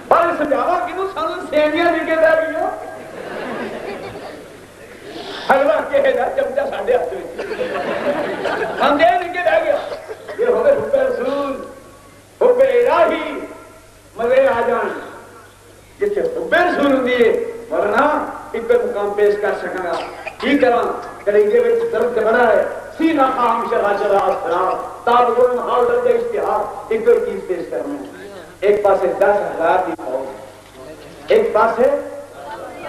پر سمجھاوا کنوں سانو سیویاں نکل رہ گئی ہو حلوہ کہے جا چمچا ساڑھے ہاتھ میں ہم دے نکل رہ گیا یہ ہوگے حب رسول حب الہی مزے آ جان جسے حب رسول دیئے ورنہ ایک مقام پیش کر سکنا کی کران کلیجے میں درد بڑا ہے سینہ خام شرح شرح اسرار تابقوں میں حال درجہ اشتہار ایک کوئی چیز پیش کرنا ہے ایک پاس ہے 10,000 کی فوج ایک پاس ہے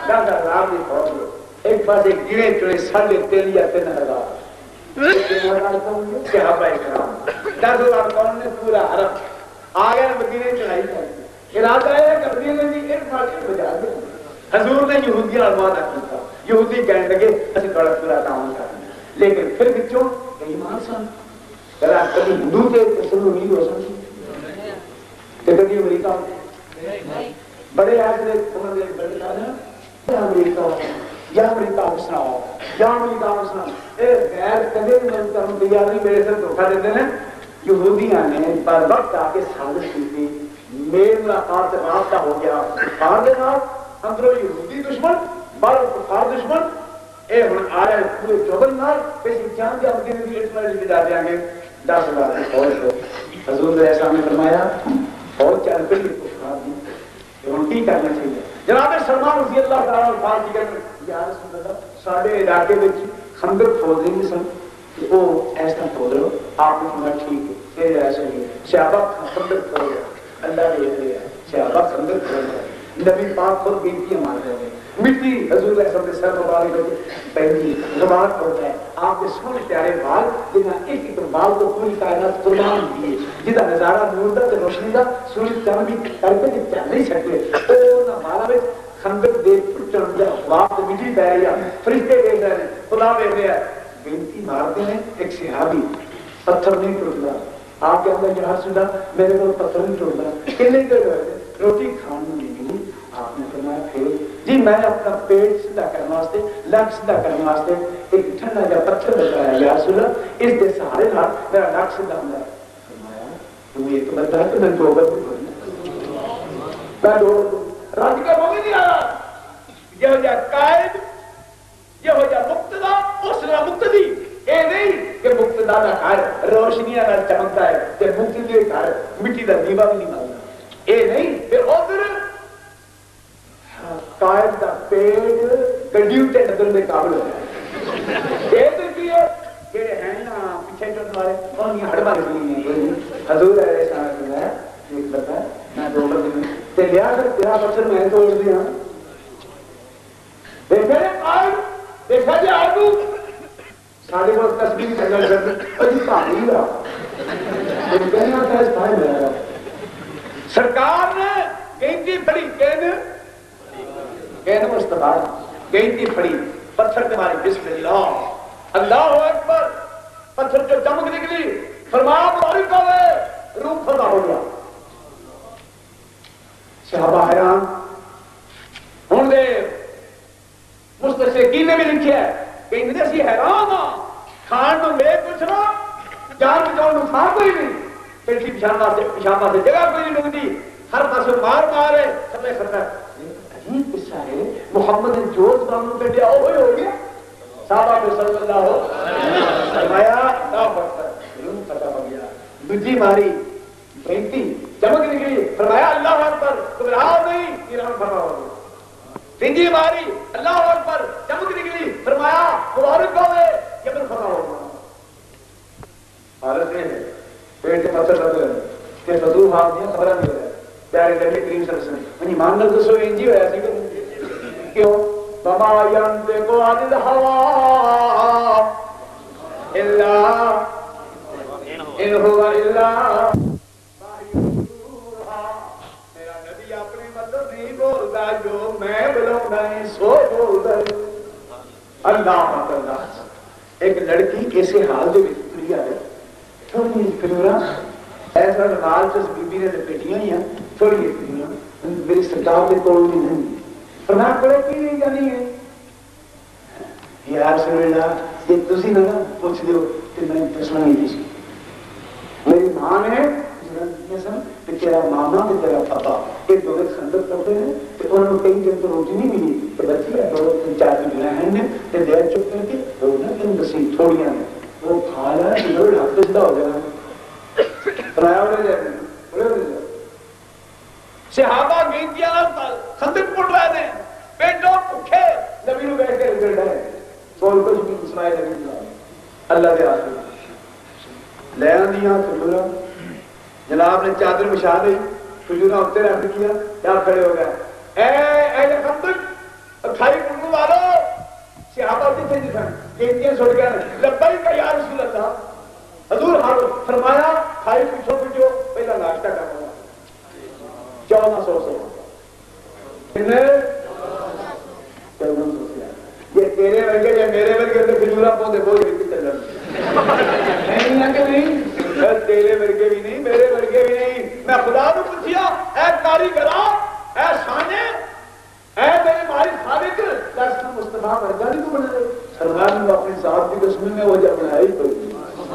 10,000 کی فوج ایک پاس ایک گرے چڑے 3.5 یا 3,000 صحابہ کرام 10,000 کون نے پورا حرم آ گیا مدینے چڑھائی کر ارادہ ہے کہ مدینے کی ایک پاس بجا دے حضور نے یہودیاں وعدہ کیا یہودی کہنے لگے اسی بڑا پورا کام کریں لیکن پھر بچوں ایمان سن ذرا کبھی ہندو کے تسلو نہیں ہو سکتی کہ کبھی امریکہ بڑے آدمی عمر میں بڑے آدمی امریکہ یا امریکہ اسلام یا امریکہ اسلام اے غیر کبھی میں کروں تیار نہیں میرے سے دھوکہ دیتے ہیں یہودیاں نے پر وقت آ کے سازش کی تھی میل ملاقات سے رابطہ ہو گیا کفار کے ساتھ اندروں یہودی دشمن بارہ کفار دشمن اے ہن آیا پورے 14 نال پیسی جان کے ہم کی اسرائیل بھی جا دیں گے 10,000 کی فوج کو حضور نے ایسا ہمیں فرمایا فوج چل پڑی کفار دی ہن کی کرنا چاہیے جناب سلمان رضی اللہ تعالی عنہ فرماتے ہیں یا رسول اللہ ساڈے علاقے وچ خندق کھود نہیں سن کہ وہ ایسا کھود رہو آپ نے فرمایا ٹھیک ہے یہ ایسا ہی ہے صحابہ خندق کھود رہے اللہ دیکھ رہے ہیں صحابہ خندق کھود رہے نبی پاک خود گنتی مار رہے ہیں مٹی حضور علیہ السلام کے سر مبارک ہوتے پہلی زبان پڑتا ہے آپ کے سونے پیارے بال جنہاں ایک ایک بال کو پوری کائنات قربان دیے جدہ نظارہ نور دا تے روشنی دا سورج چاند بھی کر کے چل نہیں سکتے او نہ مالا میں خندق دے پٹن جا واب تے مٹی پہ رہی ہے فرشتے دیکھ رہے ہیں خدا دیکھ رہے ہیں گنتی مارتے ہیں ایک صحابی پتھر نہیں ٹوٹتا آپ کے اندر یہ حسن میرے کو پتھر نہیں ٹوٹتا کہنے کے روٹی کھانے نہیں ملی آپ نے فرمایا پھر جی میں اپنا پیٹ سیدھا کرنے واسطے لک سیدھا کرنے واسطے ایک ٹھنڈا جا پتھر لگایا یا رسول اللہ اس دے سہارے نال میرا لک سیدھا ہوندا ہے فرمایا تو ایک بندہ ہے تو میں دو بندے میں دو راج کا وہ نہیں آیا یہ ہو جا قائد یہ ہو جا مقتدا اس نے مقتدی اے نہیں کہ مقتدا دا گھر روشنیاں نال چمکتا ہے تے مقتدی دا گھر مٹی دا دیوا بھی نہیں ملدا اے نہیں پھر ادھر قائد کا پیٹ گڈیو تے نظر میں قابل ہے یہ تو کی ہے کہ ہیں نا پیچھے چڑھ مارے اور یہ ہڑ مار دی حضور علیہ السلام نے ایک بتا میں دو بندے تے لیا کر تیرا پتھر میں توڑ دیا دیکھے قائد دیکھا جی آدو سارے کو تسبیح کرنا کرتے اجی کہانی رہا لیکن کہنا تھا اس بھائی میرا سرکار نے گینتی پڑی کہنے مستقبال گینتی پڑی پتھر کے مارے بسم اللہ اللہ اکبر پتھر جو چمک نکلی فرمایا بارک ہوئے روح خدا ہو گیا صحابہ حیران ہوں دے مستشرقین نے بھی لکھیا ہے کہ ان سے حیران ہاں کھان میں میرے کچھ نہ جان بچاؤں میں کھان کوئی نہیں پیٹھی پیشانہ سے جگہ کوئی نہیں ملتی ہر پاس مار مارے سب میں خطر عجیب قصہ ہے محمد نے جو زبانوں پہ لیا وہی ہو گیا صحابہ پہ صلی اللہ ہو فرمایا اللہ اکبر علم فتح ہو گیا دوسری ماری بینتی چمک نکلی فرمایا اللہ اکبر گھبراؤ نہیں ایران فتح ہو گیا تیسری ماری اللہ اکبر چمک نکلی فرمایا مبارک ہوئے یمن فتح ہو گیا حالت میں ہے پیٹ کے پتھر لگ رہے کہ فضول حال دیا خبرہ نہیں رہے پیارے نبی کریم صلی اللہ علیہ وسلم منی ماننا تو سو انجی ہویا سی کیوں وما ينطق عن الهوى الا ان هو الا میرا نبی اپنے مطلب نہیں بولتا جو میں بولتا نہیں سو بولتا اللہ تعالی ایک لڑکی ایسے حال دے وچ پڑی ہے تھوڑی پھرورا ایسا لال جس بی بی نے لپیٹیاں ہی ہیں تھوڑی میری سرکار کے کول نہیں فرمایا پڑے کی نہیں جانی ہے یا رسول اللہ یہ تسی نہ پوچھ دیو کہ میں پرسن نہیں تھی میری ماں نے کہ تیرا ماما کہ تیرا پاپا یہ دو خندق کرتے ہیں کہ انہوں نے کئی دن تو روٹی نہیں ملی کہ بچی ہے دو چار دن ہیں نے تے دیر چپ کر کے وہ نہ کہ بسی تھوڑیاں ہیں وہ کھا رہا ہے کہ ہاتھ سیدھا ہو جائے پرایا ہو جائے صحابہ گینتیاں خندق پڑ رہے تھے پیٹوں بھوکے نبی نو بیٹھ کے رگڑ رہے بول کچھ بھی سنائے نبی اللہ کے راستے لے آندیاں کھجورا جناب نے چادر بچھا دی کھجورا اتنے رکھ دیا کیا کھڑے ہو گئے اے اہل خندق کھائی کنو والو صحابہ جتنے جتنے کیمتیاں چھوڑ گئے لبیک یا رسول اللہ حضور حاضر فرمایا کھائی پوچھو پوچھو پہلا ناشتہ کرنا 1400 سے یہ تیرے ورگے یا میرے ورگے تو کھجورا پودے بوجھ بھی چل رہے نہیں تیرے ورگے بھی نہیں میرے ورگے بھی نہیں میں خدا نے پوچھیا اے کاریگرا اے شانے اے میرے مالک خالق دس مصطفیٰ ورگا نہیں تو بنا رہے سرکار نے اپنی صاحب کی قسم میں وہ جب بنائی تو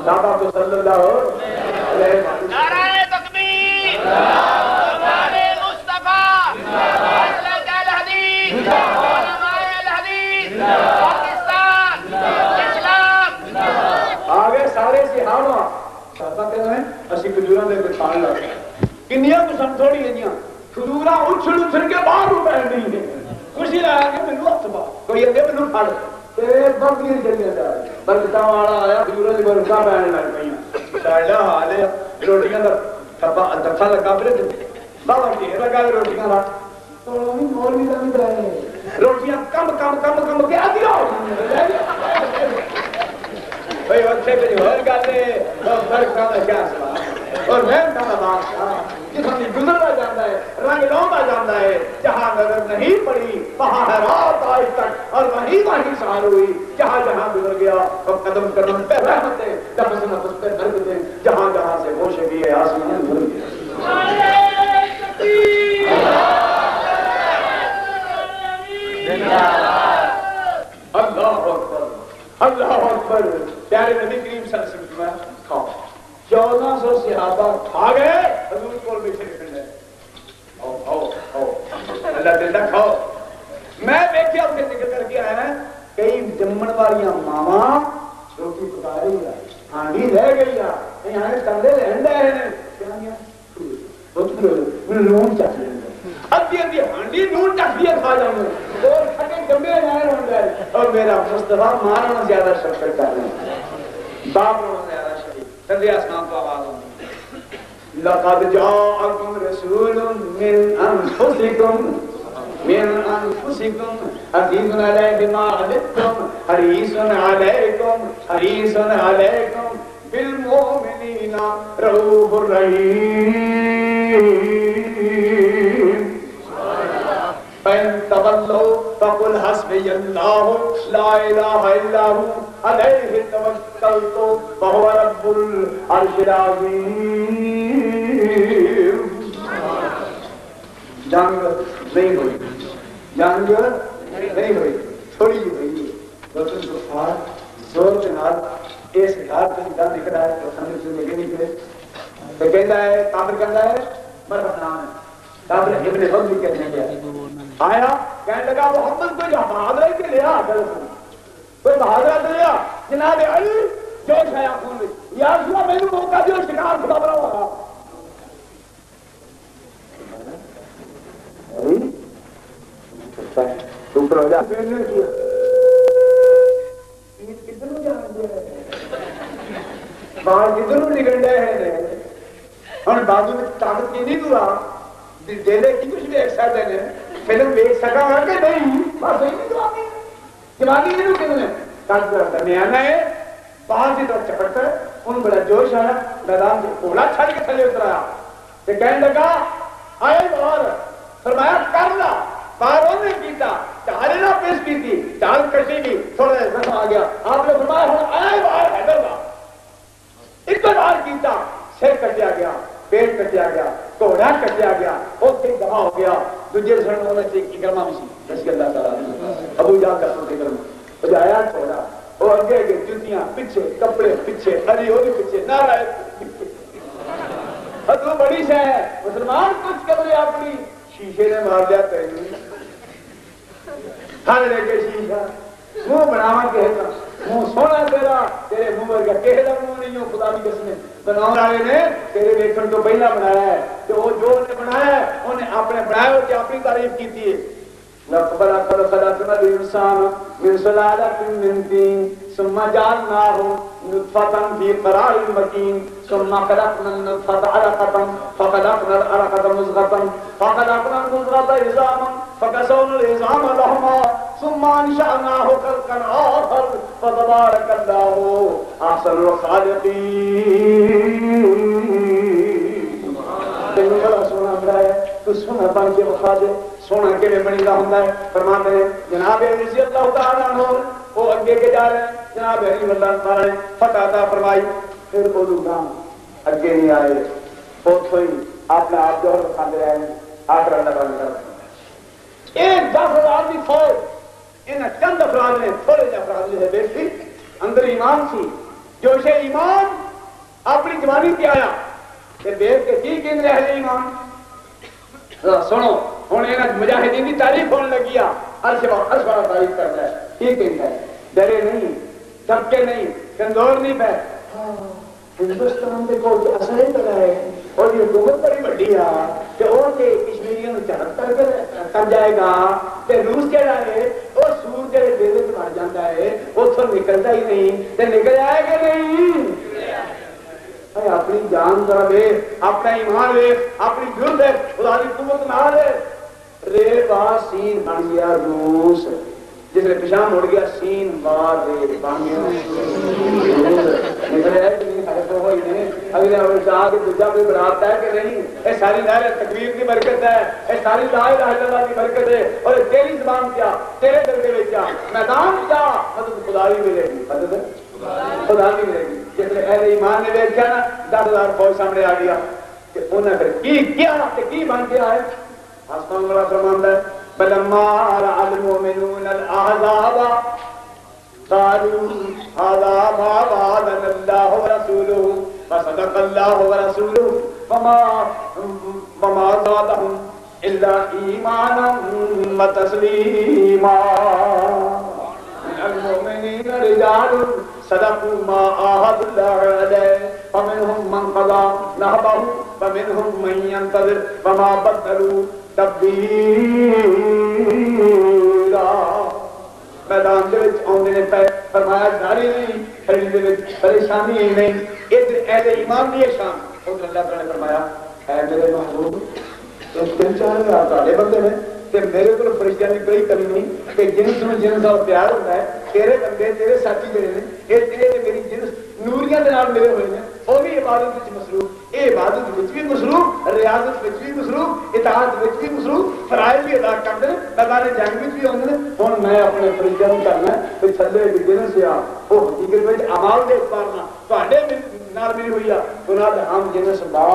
دادا تو صلی اللہ علیہ وسلم نعرہ تکبیر نعرہ مصطفیٰ مسلک الحدیث علماء الحدیث پاکستان اسلام آگے سارے صحابہ صحابہ کہتے ہیں اسی کھجوراں دے کے کھان لگ کنیاں تو سن تھوڑی ہیں کھجوراں اچھل کے باہر بیٹھ نہیں ہے خوشی لا کے مینوں ہاتھ با کوئی اگے مینوں پھڑ تے بڑی جڑیاں جا برکتاں والا آیا کھجوراں دی برکتاں پین لگ پیاں ساڈا حال ہے روٹیاں دا تھپا دفا لگا پھر بابا ٹھیک لگا روٹیاں دا تو نہیں مول بھی نہیں دے روٹیاں کم کے ادھیاں ہو گئیں بھئی وقتے پہ جو ہر گاتے اور فرق کا کیا سوال اور محن کا بادشاہ جس ہم نے گزرنا جانتا ہے رنگ لوندا جانتا ہے جہاں نظر نہیں پڑی وہاں ہے رات آج تک اور وہیں سال ہوئی جہاں گزر گیا اور قدم پہ رحمتیں نفس پہ برکتیں جہاں سے ہوش بھی ہے آسمان بھر گیا اللہ اکبر اللہ اکبر پیارے نبی کریم صلی اللہ علیہ وسلم کھاؤ 1400 صحابہ کھا گئے حضور کو بیٹھے نکلنے آؤ اللہ دیتا کھاؤ میں بیٹھے اسے ذکر کر کے آیا ہے کئی جمن والیاں ماما روٹی پکا رہی ہے ہانڈی رہ گئی ہے یہاں کندے لہن رہے ہیں لون چاہیے ادھی ہانڈی نون ٹکیے کھا جاؤں اور کھٹے گمبے نائر ہوں گے اور میرا مصطفیٰ مارنا زیادہ شفقت کر رہے ہیں باپ رونا زیادہ شفقت تندی آسمان کو آواز ہوں لَقَدْ جَاءَكُمْ رَسُولٌ مِّنْ أَنفُسِكُمْ عَزِيزٌ عَلَيْهِ مَا عَنِتُّمْ حَرِيصٌ عَلَيْكُمْ بِالْمُؤْمِنِينَ رَءُوفٌ رَحِيمٌ فَإِن تَوَلَّوْا فَقُلْ حَسْبِيَ اللَّهُ لَا إِلَٰهَ إِلَّا هُوَ عَلَيْهِ تَوَكَّلْتُ وَهُوَ رَبُّ الْعَرْشِ الْعَظِيمِ جان نہیں ہوئی تھوڑی جی ہوئی لیکن سبحان زور کے نال اس گھر سے نکل نکلا ہے تو سمجھ سے لگے نکلے تو کہتا ہے کافر کہتا ہے مرحبا نام ہے کافر ابن فضل کہنے گیا آیا کہنے لگا محمد کوئی بہادر کے لیا کوئی بہادر لیا جناب علی جوش ہے آنکھوں میں یا رسول اللہ میں نے موقع دیا شکار خدا بنا ہوا اوپر ہو جا کتنوں جان دیا باہر کتنوں نکل رہے ہیں اور بازو میں طاقت کی نہیں دورا دلے کی کچھ بھی ایک ساتھ دینے فلم ایک سکا ہوا کہ نہیں بس وہی نہیں دورا جوانی نہیں روکے انہیں طاقت کرنے آنا ہے باہر سے طرف چپٹتا ہے انہوں بڑا جوش آیا میدان سے پولا چھڑ کے تھلے اترایا کہ کہنے لگا آئے باہر فرمایا کر لا باہروں نے کیتا چالے نہ پیش کی تھی چال کشی کی تھوڑا زخم آ گیا آپ نے فرمایا آئے باہر حیدر کا ایک بار کیتا سر کٹیا گیا پیٹ کٹیا گیا گھوڑا کٹیا گیا وہ دفاع ہو گیا دوسرے سن ہونے سے اکرما بھی رضی اللہ تعالیٰ ابو جان کا سن اکرما وہ جایا چھوڑا وہ اگے گئے جوتیاں پیچھے کپڑے پیچھے علی وہ بھی پیچھے نعرہ تو بڑی شے ہے مسلمان کچھ کرے اپنی شیشے نے مار دیا تینوں ہر لے کے شیشہ منہ بناوا کہے گا منہ سونا تیرا تیرے منہ ورگا کہے گا منہ نہیں ہو خدا کی قسم بناؤ والے نے تیرے دیکھن تو پہلا بنایا ہے تو وہ جو نے بنایا ہے انہیں اپنے بنایا ہو کہ اپنی تعریف کی تھی لقد خلقنا الإنسان من سلالة من طين ثم جعلناه نطفة في قرار مكين ثم خلقنا النطفة علقة فخلقنا العلقة مضغة فخلقنا المضغة عظاما فكسونا العظام لحما ثم أنشأناه خلقا آخر فتبارك الله أحسن الخالقين. سونا بڑا ہے تو سونا بن کے بخا دے. سونا کے لئے بنی ہوں ہے. فرماتے ہیں جناب رضی اللہ تعالیٰ عنہ وہ اگے کے جا رہے ہیں. جناب حلیم اللہ تعالیٰ نے فتح عطا فرمائی. پھر وہ لوگ اگے نہیں آئے. بہت ہوئی اپنے آپ جوہر کھاندے رہے ہیں. آخر اللہ کا نظر ایک 10,000 کی فوج ان چند افراد نے تھوڑے سے افراد جو ہے بیٹھی اندر ایمان تھی. جوش ایمان اپنی جوانی پہ آیا کہ دیکھ کے کی رہے ایمان. سنو ہوں یہاں مجاہدین کی تعریف ہونے لگی. عرش والا تعریف کرتا ہے. ٹھیک ہے ڈرے نہیں دھبکے نہیں کمزور نہیں پہ. ہندوستان کے کو اثر ہی لگا ہے اور یہ حکومت بڑی بڑی ہے کہ وہ کشمیریوں کو چہت کر جائے گا کہ روس جڑا ہے وہ سور جڑے دل میں مر جاتا ہے وہ تو نکلتا ہی نہیں تو نکل جائے گا نہیں. اپنی جان ذرا دے اپنا ایمان دے اپنی جرت ہے خدا کی قوت نہ دے. رے با سین بن گیا روس جس نے پیشہ مڑ گیا سین بار رے بن گیا اگلے چاہ کے دوجا کوئی بڑھاتا ہے کہ نہیں. یہ ساری لا تقریر کی برکت ہے. یہ ساری لا الہ الا اللہ کی برکت ہے. اور تیری زبان کیا تیرے دل کے کیا میدان کیا مدد خدا ہی ملے گی. مدد خدا بھی ملے گی. جس نے اہل ایمان نے دیکھا نا 10,000 فوج سامنے آ گیا کہ انہیں پھر کی کیا کہ کی بن کے آئے. آسمان والا فرماندا ہے فلما رأى المؤمنون الأحزاب قالوا هذا ما وعدنا الله ورسوله فصدق الله ورسوله وما زادهم إلا إيمانا وتسليما. المؤمنين رجال صدقوا ما عاهدوا الله عليه فمنهم من قضى نحبه ومنهم من ينتظر وما بدلوا تبدیلا. میدان دے وچ اوندے نے فرمایا داری نہیں کھڑی دے وچ پریشانی نہیں. ادھر اہل ایمان دی شان. اور اللہ تعالی نے فرمایا اے میرے محبوب تو تین چار تھوڑے بندے نے کہ میرے کو فرشتیاں کی کوئی کمی نہیں کہ جنس میں جنس کا پیار ہوتا ہے. تیرے بندے تیرے ساتھی جڑے نے یہ تیرے تے میری جنس نوریاں دے نال ملے ہوئے ہیں. وہ بھی عبادت وچ مصروف اے عبادت وچ بھی مصروف ریاضت وچ بھی مصروف اطاعت وچ بھی مصروف فرائض بھی ادا کرتے ہیں میدان جنگ وچ بھی ہوندے ہیں. ہن میں اپنے فرشتیاں نوں کرنا ہے کہ تھلے جنس یا وہ حقیقت وچ اعمال دے اعتبار نال تواڈے نال ملی ہوئی ہے. انہاں دے ہم جنس با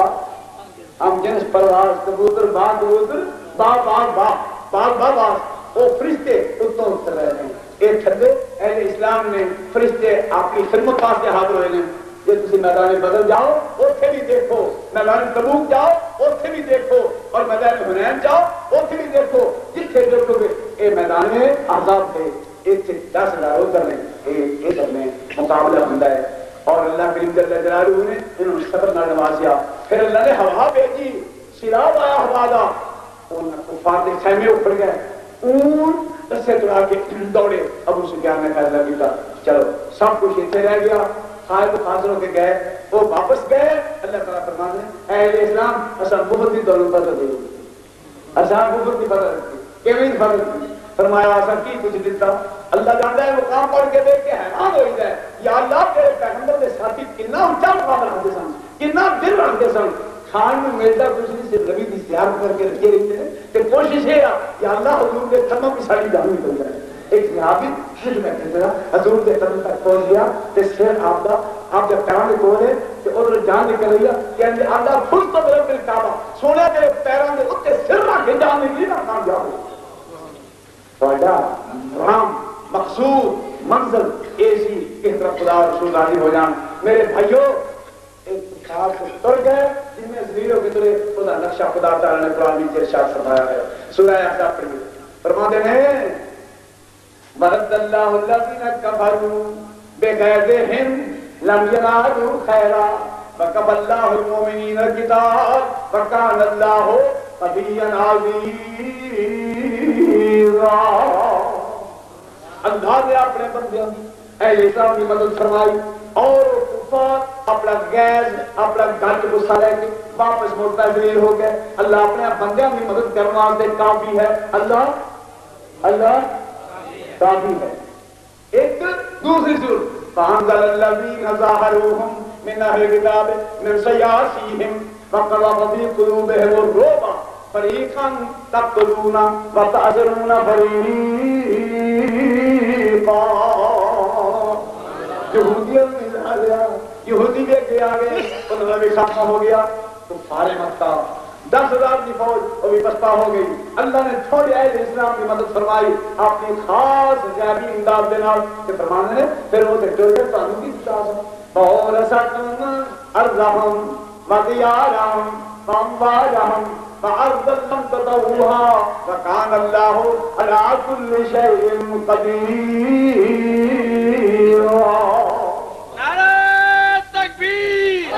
ہم جنس پرواز کبوتر با کبوتر با با با با با با وہ فرشتے اتوں اتر رہے ہیں. یہ تھلے اہل اسلام نے فرشتے اپنی خدمت واسطے حاضر ہوئے ہیں. جی تسی میدان بدر جاؤ اوتھے بھی دیکھو, میدان تبوک جاؤ اوتھے بھی دیکھو, اور میدان حنین جاؤ اوتھے بھی دیکھو. جتھے دیکھو گے اے میدان عذاب ہے. ایتھے 10,000 ادھر نے ادھر میں مقابلہ ہوندا ہے. اور اللہ کریم جل جلالہ نے انہوں نے صبر نال نوازیا. پھر اللہ نے ہوا بھیجی سیلاب آیا ہوا دا. ان کفار دے خیمے اپڑ گئے. اون رسے توڑا کے دوڑے. ابو سفیان نے فیصلہ کیا چلو سب کچھ اتنے رہ گیا. خالد حاضر ہو کے گئے وہ واپس گئے. اللہ تعالیٰ فرماتے ہیں اہل اسلام اساں بہت ہی دولت بدل دی اساں بہت ہی بدل دی کیویں بدل دی. فرمایا اساں کی کچھ دیتا. اللہ جانتا ہے وہ کام پڑھ کے دیکھ کے حیران ہو جائے یا اللہ تیرے پیغمبر کے ساتھی کتنا اونچا مقام رکھتے سن کتنا دل رکھتے سن. کھان میں ملتا کچھ نہیں صرف نبی کی زیارت کر کے رکھے رہتے ہیں کہ کوشش ہے یا اللہ حضور کے قدموں کی ساری جان نکل جائے. ایک صحابی خود میں کہتے ہیں حضور کے قدم تک پہنچ گیا کہ سر آپ جب پیروں میں کول ہے کہ ادھر جان نکل رہی ہے کہ اللہ خود تو میرے دل کعبہ سونے تیرے پیروں کے اتنے سر رکھ کے جان نکلی نا کامیاب ہو. فائدہ رام مقصود منزل ایسی کس طرح خدا رسول راضی ہو جان. میرے بھائیوں ایک خیال سے تر گئے جن میں زلیلوں کے طرح خدا نقشہ خدا تعالیٰ نے قرآن میں ارشاد فرمایا ہے. سورہ احزاب پڑھیے. فرماتے ہیں وَرَدَّ اللَّهُ الَّذِينَ كَفَرُوا بِغَيْظِهِمْ لَمْ يَنَالُوا خَيْرًا وَكَفَى اللَّهُ الْمُؤْمِنِينَ الْقِتَالَ وَكَانَ اللَّهُ قَوِيًّا عَزِيزًا. اللہ نے اپنے بندیاں اہل اسلام کی مدد فرمائی اور کفار اپنا گیس اپنا گھٹ غصہ لے کے واپس مرتد ہو گئے. اللہ اپنے بندیاں کی مدد کرنے واسطے کافی ہے. اللہ کافی ہے. ایک دوسری صورت فانزل الذین ظاہروہم من اہل الکتاب من سیاسیہم فقذف فی قلوبہم الرعب فریقا تقتلون وتأسرون فریقا. یہودیوں نے ملا لیا, یہودی بھی اگے آ گئے, انہوں نے بھی ختم ہو گیا. تو سارے مکہ 10,000 کی فوج وہ بھی پسپا ہو گئی. اللہ نے تھوڑے اہل اسلام کی مدد فرمائی اپنی خاص غیبی امداد کے نال کہ فرمانے نے پھر وہ ٹوٹے تانوں کی امداد فورثتم ارضهم وديارهم واموالهم فارضا لم تطئوها وكان الله على كل شيء قدير. نعرہ تکبیر,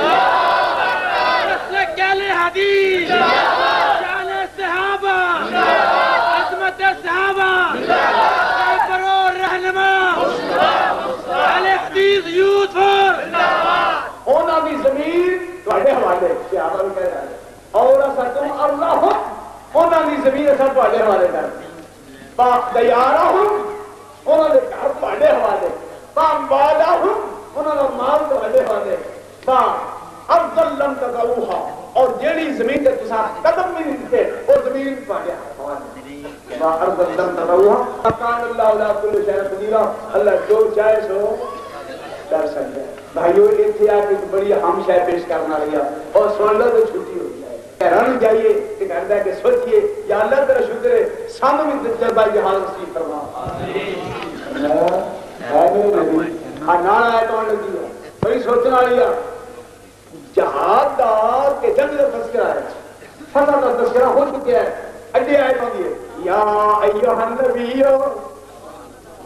حدیث, شان صحابہ, عظمت صحابہ, برو رہنما, اہل حدیث یوتھ فور ہونا بھی زمین تواڈے حوالے صحابہ بھی کہہ رہے ہیں اور اساتم اللہ ہونا بھی زمین اسا تواڈے حوالے کر با دیارہم ہونا دے گھر تواڈے حوالے با اموالہم ہونا دا مال تواڈے حوالے با ارض لم تطئوها اور جیڑی زمین تے تساں قدم بھی نہیں دتے وہ زمین تواڈے حوالے با ارض لم تطئوها کان اللہ علی کل شیء قدیر. اللہ جو چاہے سو کر سکتا ہے. بھائیو اتنے آ کے بڑی اہم شے پیش کرنا رہی اور سن لو تو چھٹی ہو جائے. حیران جائیے کہ کرتا ہے کہ سوچئے یا اللہ تیرا شکر ہے سانو بھی تجربہ جہاد نصیب فرما. نال آئے تو لگی ہے بڑی سوچنا رہی ہے جہاد دا کہ جنگ کا تذکرہ ہے, فتح کا تذکرہ ہو چکا ہے. اگے آئے تو ہے یا ایھا النبی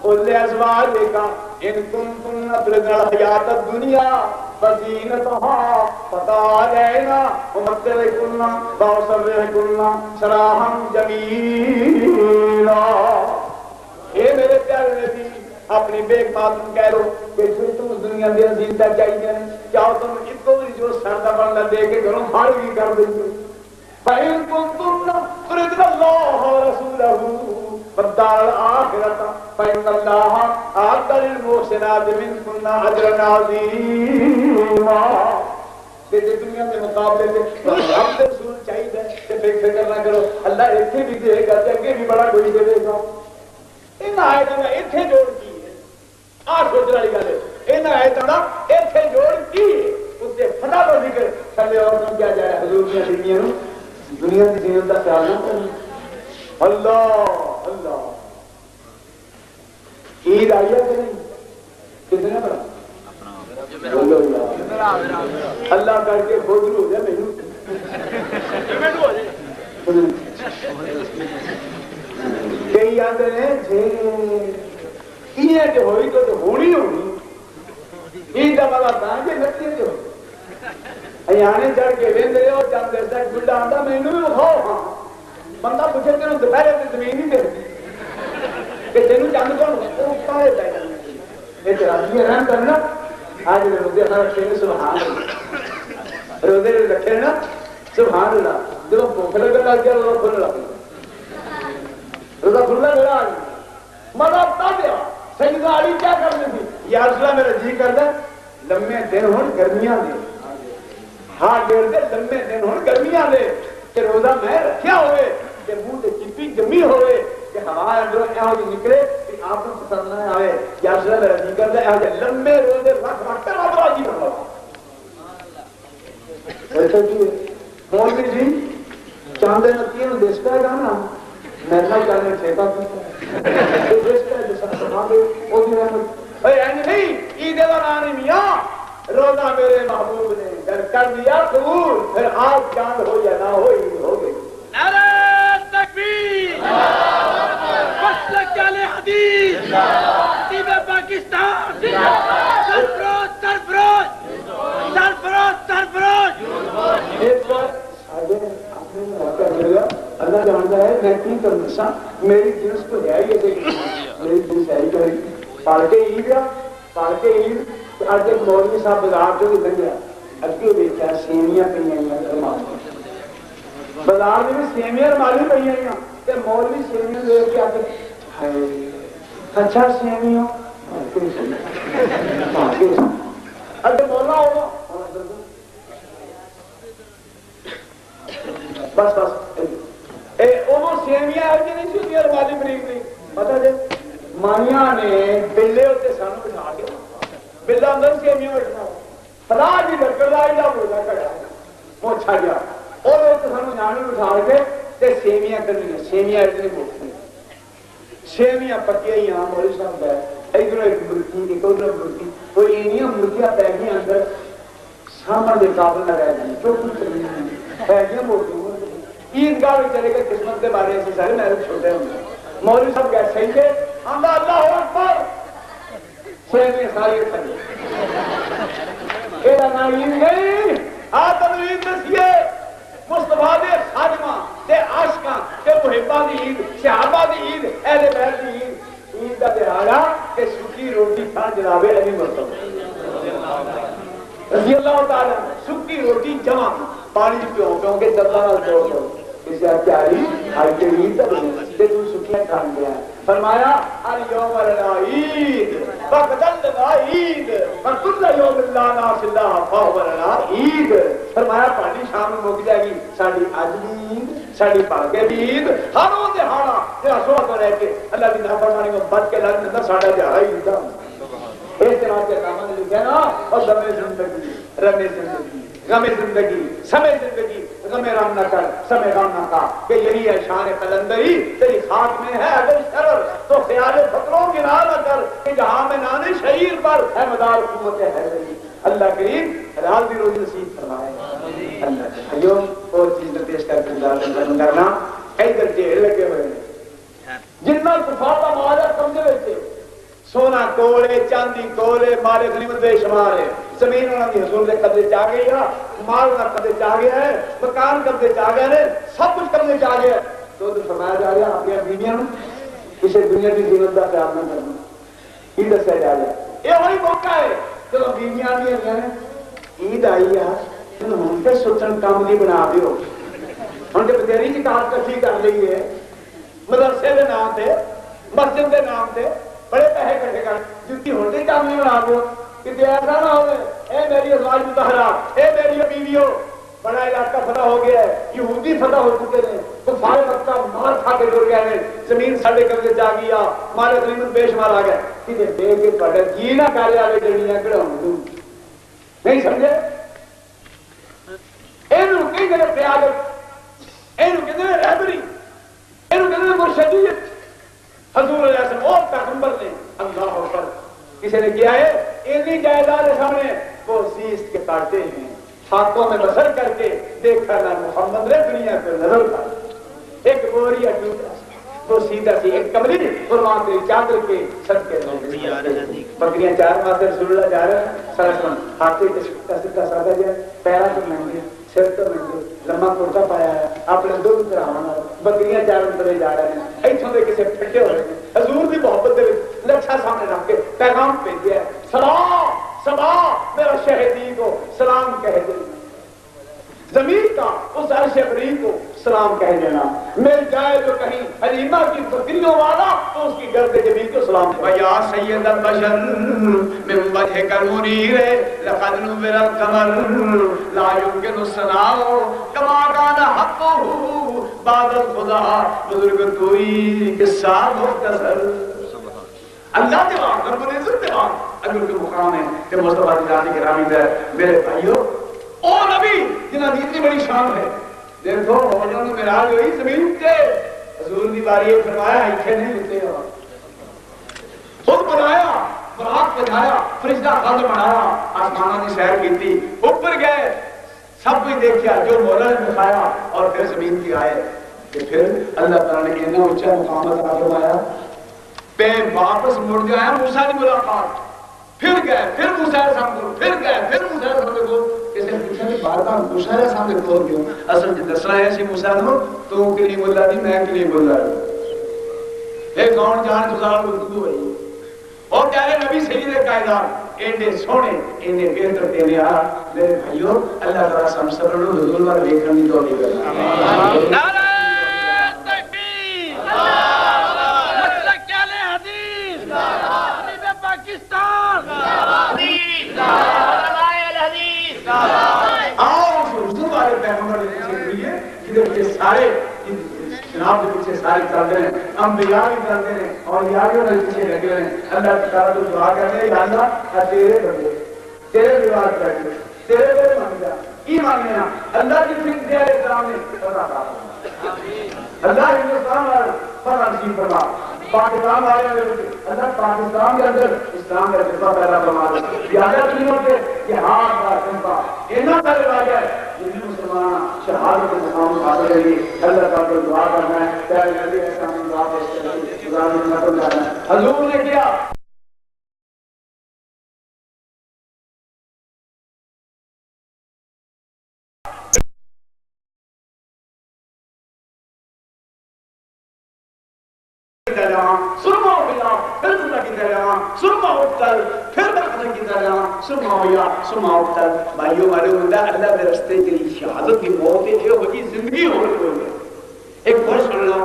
قل لأزواجك إن كنتن تردن الحياة الدنيا وزينتها فتعالينا أمتعكن وأسرحكن سراحا جميلا. اے میرے پیارے نبی اپنی بیگ خاتون کہہ دو کہ جو تم اس دنیا میں زینتیں چاہیے کیا تم اس کو جو سردہ بننا دے کے گھروں بھاڑ بھی کر دیں گے. فَإِن كُنتُنَّ تُرِدْنَ اللَّهَ وَرَسُولَهُ وَالدَّارَ الْآخِرَةَ فَإِنَّ اللَّهَ أَعَدَّ لِلْمُحْسِنَاتِ مِنكُنَّ أَجْرًا عَظِيمًا. کہ دنیا کے مقابلے سے رب کے رسول چاہیے کہ فکر نہ کرو اللہ ایتھے بھی دے گا تے اگے بھی بڑا کوئی دے گا. ان آیتاں دا ایتھے جوڑ کی ہے آ سوچ والی گل ہے. ان آیتاں دا ایتھے جوڑ کی ہے اس سے فتح کا ذکر تھلے اور کیا جائے حضور کی دنیا نو دنیا کی زینت کا خیال نہ کرنا. اللہ اللہ عید آئی ہے کہ نہیں کتنے بڑا اللہ کر کے خود ہو جائے میرے کئی آتے ہیں جو ہوئی تو ہونی ہونی عید کا والا تھا کہ نتی جو ایانے چڑھ کے ویند رہے ہو چند دیر تک بلڈا آتا میں انہوں بھی بخاؤ. ہاں بندہ پوچھے تینوں دوپہرے سے زمین نہیں ملتی کہ تینوں چند کون پائے پائے کرنا یہ راضی رحم کرنا. آج میں روزے رکھے نا سبحان اللہ, روزے رکھے نا سبحان اللہ. جب بھوک لگا لگ گیا روزہ کھلنے لگ گیا, روزہ کھلنا میرا آ گیا مزہ بتا دیا. سیدہ علی کیا کرنی تھی یا رسول اللہ میرا جی کرتا لمبے دن ہوں گرمیاں دے ہاں ڈیڑھ دے لمبے دن ہوں گرمیاں دے کہ روزہ میں رکھیا ہوئے کہ منہ تے چپی جمی ہوئے کہ ہوا اندروں یہاں جو نکلے کہ آپ کو پسند نہ آئے یا رسول اللہ میرا جی کرتا یہاں جے لمبے روزے رکھ رکھ کر آپ راضی کروا. ایسا کی مولوی جی چاندے نتیے میں دیستا ہے گانا میں نہ چاندے چھیتا تھی دیستا ہے جیسا سبھا دے وہ بھی رحمت. اے نہیں عید ورانی میاں روزہ میرے محبوب نے کر دیا قبول پھر آج چاند ہو یا نہ ہو عید ہو گئی. نعرہ تکبیر, مسلک اہل حدیث, خطیب پاکستان, سرفروش سرفروش سرفروش سرفروش. ایک بار آگے اپنے موقع ملے گا اللہ جانتا ہے میں کی کروں دسا میری جنس تو ہے ہی ایسے میری جنس ہے ہی کرے پڑھ کے عید آ پڑھ کے عید اج ایک مولوی صاحب بازار چ لنگیا اگے دیکھا سیویاں پہ بازار میں سیویاں رمالی پہ مولوی سیویاں دیکھ کے آتے اچھا سیویاں اگے مولا ہوگا بس بس وہ سیویاں ہے کہ نہیں سی ہوتی رمالی بریک نہیں پتا جی مائیاں نے بلے اتنے سانو بٹھا کے بلا اندر سیویاں بٹھنا فلاں جی لکڑ کا ایڈا بولا کڑا موچھا گیا اور سانو جانے بٹھا کے سیویاں کرنی سیویاں اتنی بوٹنی سیویاں پکیا ہی ہاں مولوی صاحب ہے ادھر ایک مرغی ایک ادھر مرغی کوئی اینیاں مرغیاں پی گئی اندر سامنے کے قابل نہ رہ گئی جو کچھ ہے گیا موٹی عیدگاہ میں چلے گئے قسمت کے بارے سے سارے میرے چھوٹے ہوں مولوی صاحب کہہ صحیح تھے اللہ اکبر سیویاں ساری کھڑی یہ نہ عید گئی آدم عید دسیے مصطفیٰ دے خادمہ دے عاشقاں دے محباں دی عید صحابہ دی عید اہل بیت دی عید عید دا دہاڑا کہ سکی روٹی کھان جناب علی مرتضیٰ رضی اللہ تعالیٰ سکی روٹی جمع پانی پیو کے دبا نال توڑ دو اس کا کیا آئی کے عید تے تو سکیاں کھان گیا فرمایا الیوم العید وقتل العید وکل یوم اللہ ناس اللہ فاولنا عید فرمایا پانی شام میں مک جائے گی ساڈی اج دی عید ساڈی پاکے دی عید ہر وہ دہاڑا جڑا سو تو رہ کے اللہ دی نافرمانی میں بچ کے لگ جندا ساڈا دہاڑا عید دا اس طرح کے کام نے لکھا نا اور غم زندگی رم زندگی غم زندگی سمے زندگی غم رام نہ کر سمے غم نہ کا کہ یہی ہے شان قلندری تیری خاک میں ہے اگر شرر تو خیال فکروں کی راہ نہ کر کہ جہاں میں نانے شہیر پر ہے مدار قوت حیدری اللہ کریم حلال دی روزی نصیب فرمائے اللہ کے بھائیوں اور چیز پیش کر کے ظاہر کرنا ادھر جیل لگے ہوئے ہیں جتنا کفار کا مال ہے کمزے وچ سونا کولے چاندی کولے مال غنیمت بے شمار ہے زمین انہوں نے حضور کے قبضے چاہ گئی ہے مال کا قبضے چاہ گیا ہے مکان قبضے چاہ گئے ہیں سب کچھ قبضے چاہ گیا ہے تو فرمایا جا رہا اپنی بیویاں کسی دنیا کی زینت کا خیال نہ کرنا یہ دسیا جا رہا ہے یہ وہی موقع ہے چلو بیویاں بھی ہیں عید آئی ہے ہوں تو سوچن کام نہیں بنا دیو ہوں تو بتیری کتاب کٹھی کر لی ہے مدرسے کے نام سے مسجد کے نام سے بڑے پیسے کٹھے کر جنتی ہوتے کام نہیں بنا دو کہ ایسا نہ ہوئے اے میری ازواج مطہرہ اے میری بیویوں بڑا علاقہ فتح ہو گیا ہے یہودی فتح ہو چکے ہیں تو سارے مکہ مار کھا کے ڈر گئے ہیں زمین ساڈے قبضے جا گیا مال غنیمت بے شمار آ گئے کہ دے کے پڑھ جی نہ کر آوے جڑیاں کڑاؤں نہیں سمجھے اینو کہیں گے قیادت اینو کہتے ہیں رہبری اینو کہتے ہیں مرشدیت حضور علیہ السلام اور پیغمبر نے اللہ اکبر کسی نے کیا ہے اتنی جائیداد سامنے وہ سیست کے کاٹتے ہیں ہاتھوں میں بسر کر کے دیکھا نہ محمد نے دنیا پہ نظر کر ایک بوریا ٹوٹا وہ سیدھا سی ایک کمری اور وہاں تیری چادر کے سب کے بکریاں چار ماہ سے رسول اللہ جا رہے ہیں سرسن ہاتھے کے سکتا سادہ جائے پیرا تو مہنگے سر تو مہنگے لمبا کرتا پایا ہے اپنے دودھ کرانا بکریاں چار اندر جا رہے ہیں ایتھوں دے کسے پھٹے ہوئے ہیں حضور دی محبت دے لچھا سامنے رکھ کے پیغام بھیجیا ہے سلام سبا میرا شہیدی کو سلام کہہ دے زمین کا اس عرش عظیم کو سلام کہہ دینا مل جائے جو کہیں حلیمہ کی بکریوں والا تو اس کی گرد جمیل کو سلام کہہ یا سید البشر من وجہ کر منیر لقد نور القمر لا يمكن الصناع کما کان حقه بعد الخدا بزرگ توئی قصہ مختصر اللہ کے بعد رب العزت کے بعد اگر کوئی مقام ہے کہ مصطفیٰ کی ذات گرامی ہے میرے بھائیوں او نبی جنہاں دی اتنی بڑی شان ہے دیکھو ہوجوں نے معراج ہوئی زمین تے حضور دی باری فرمایا ایتھے نہیں لیتے ہو خود بنایا براق بجایا فرشتہ خالد بنایا آسمانوں کی سیر کیتی اوپر گئے سب کچھ دیکھا جو مولا نے دکھایا اور پھر زمین کی آئے کہ پھر اللہ تعالیٰ نے اتنا اونچا مقام عطا فرمایا پہ واپس مڑ جایا موسیٰ نے ملاقات پھر گئے پھر موسیٰ علیہ السلام کو پھر گئے پھر موسیٰ علیہ السلام کو کسی نے پوچھا کہ بار بار موسیٰ علیہ السلام کو کیوں اصل دسنا ہے سی موسیٰ نے تو کہ نہیں بولا دی میں کہ نہیں بولا ایک گاؤں جان گزار گفتگو ہوئی اور کہہ رہے نبی سید کائنات اینے سونے اینے بہتر تیرے آ میرے بھائیو اللہ تعالیٰ سم سبرن حضور وار دیکھن دی توفیق عطا نعرہ تکبیر مسلک اہل حدیث حبیب پاکستان علماء الحدیث آؤ حضور والے پیغمبر نے چیز ہوئی ہے کہ یہ سارے جناب کے پیچھے سارے چلتے ہیں انبیاء بھی چلتے ہیں اور یاریوں نے پیچھے لگے ہیں اللہ تعالیٰ تو دعا کرتے ہیں یا اللہ تیرے بندے تیرے رواج کرتے تیرے بندے مان جا کی ماننے ہیں اللہ کی فکر دیا اسلام نے پتا تھا اللہ ہندوستان والے پتا نصیب فرما پاکستان والے اللہ پاکستان کے اندر اسلام کا جذبہ پیدا فرما دے یادت نہیں ہوتے کہ ہاتھ کا جذبہ اینا پہلے رواج ہے جنہیں مسلمان شہادت کے مقام حاصل کریں گے اللہ تعالیٰ کو دعا کرنا ہے پہلے نبی اسلام نے دعا پیش کریں خدا نے مطلب کرنا ہے حضور نے کیا سرما ہوا پھر خدا کی طرح سرما اٹھتل پھر خدا کی طرح سرما ہوا سرما اٹھتل بھائیو ہمارے ہوتا اللہ کے رستے کے لیے شہادت کی موت ہے وہ کی زندگی ہو رہی ہے ایک بہت سن لو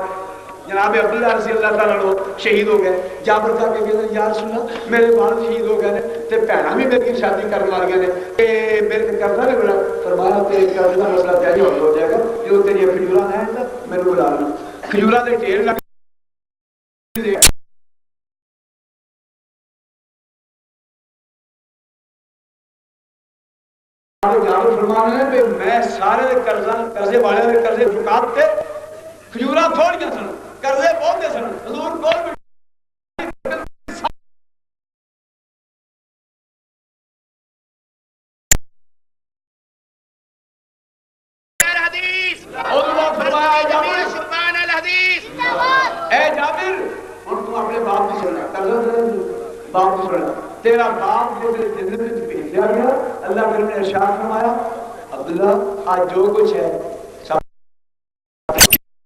جناب عبداللہ رضی اللہ تعالیٰ لو شہید ہو گئے جابر کا کہ کہتے ہیں یا رسول اللہ میرے والد شہید ہو گئے تے پہنا بھی میری شادی کرنے لگ گئے کہ میرے کو قرضہ نہیں بڑا فرمایا تیرے قرض کا مسئلہ طے ہو جائے گا جو تیری کھجورا ہے میرے کو لا لینا کھجورا دے ڈھیر لگ جابر فرمانے ہیں کہ میں سارے قرضے والے دے قرضے چکاتے کھجورا تھوڑیاں سن قرضے بہت دے سن حضور کول الحدیث سبحان الحدیث اے جابر ہن تو اپنے باپ کی سننا قرضہ باپ کی سننا تیرا باپ جو تیرے جنت میں بھیجا گیا اللہ نے ارشاد فرمایا عبداللہ آج جو کچھ ہے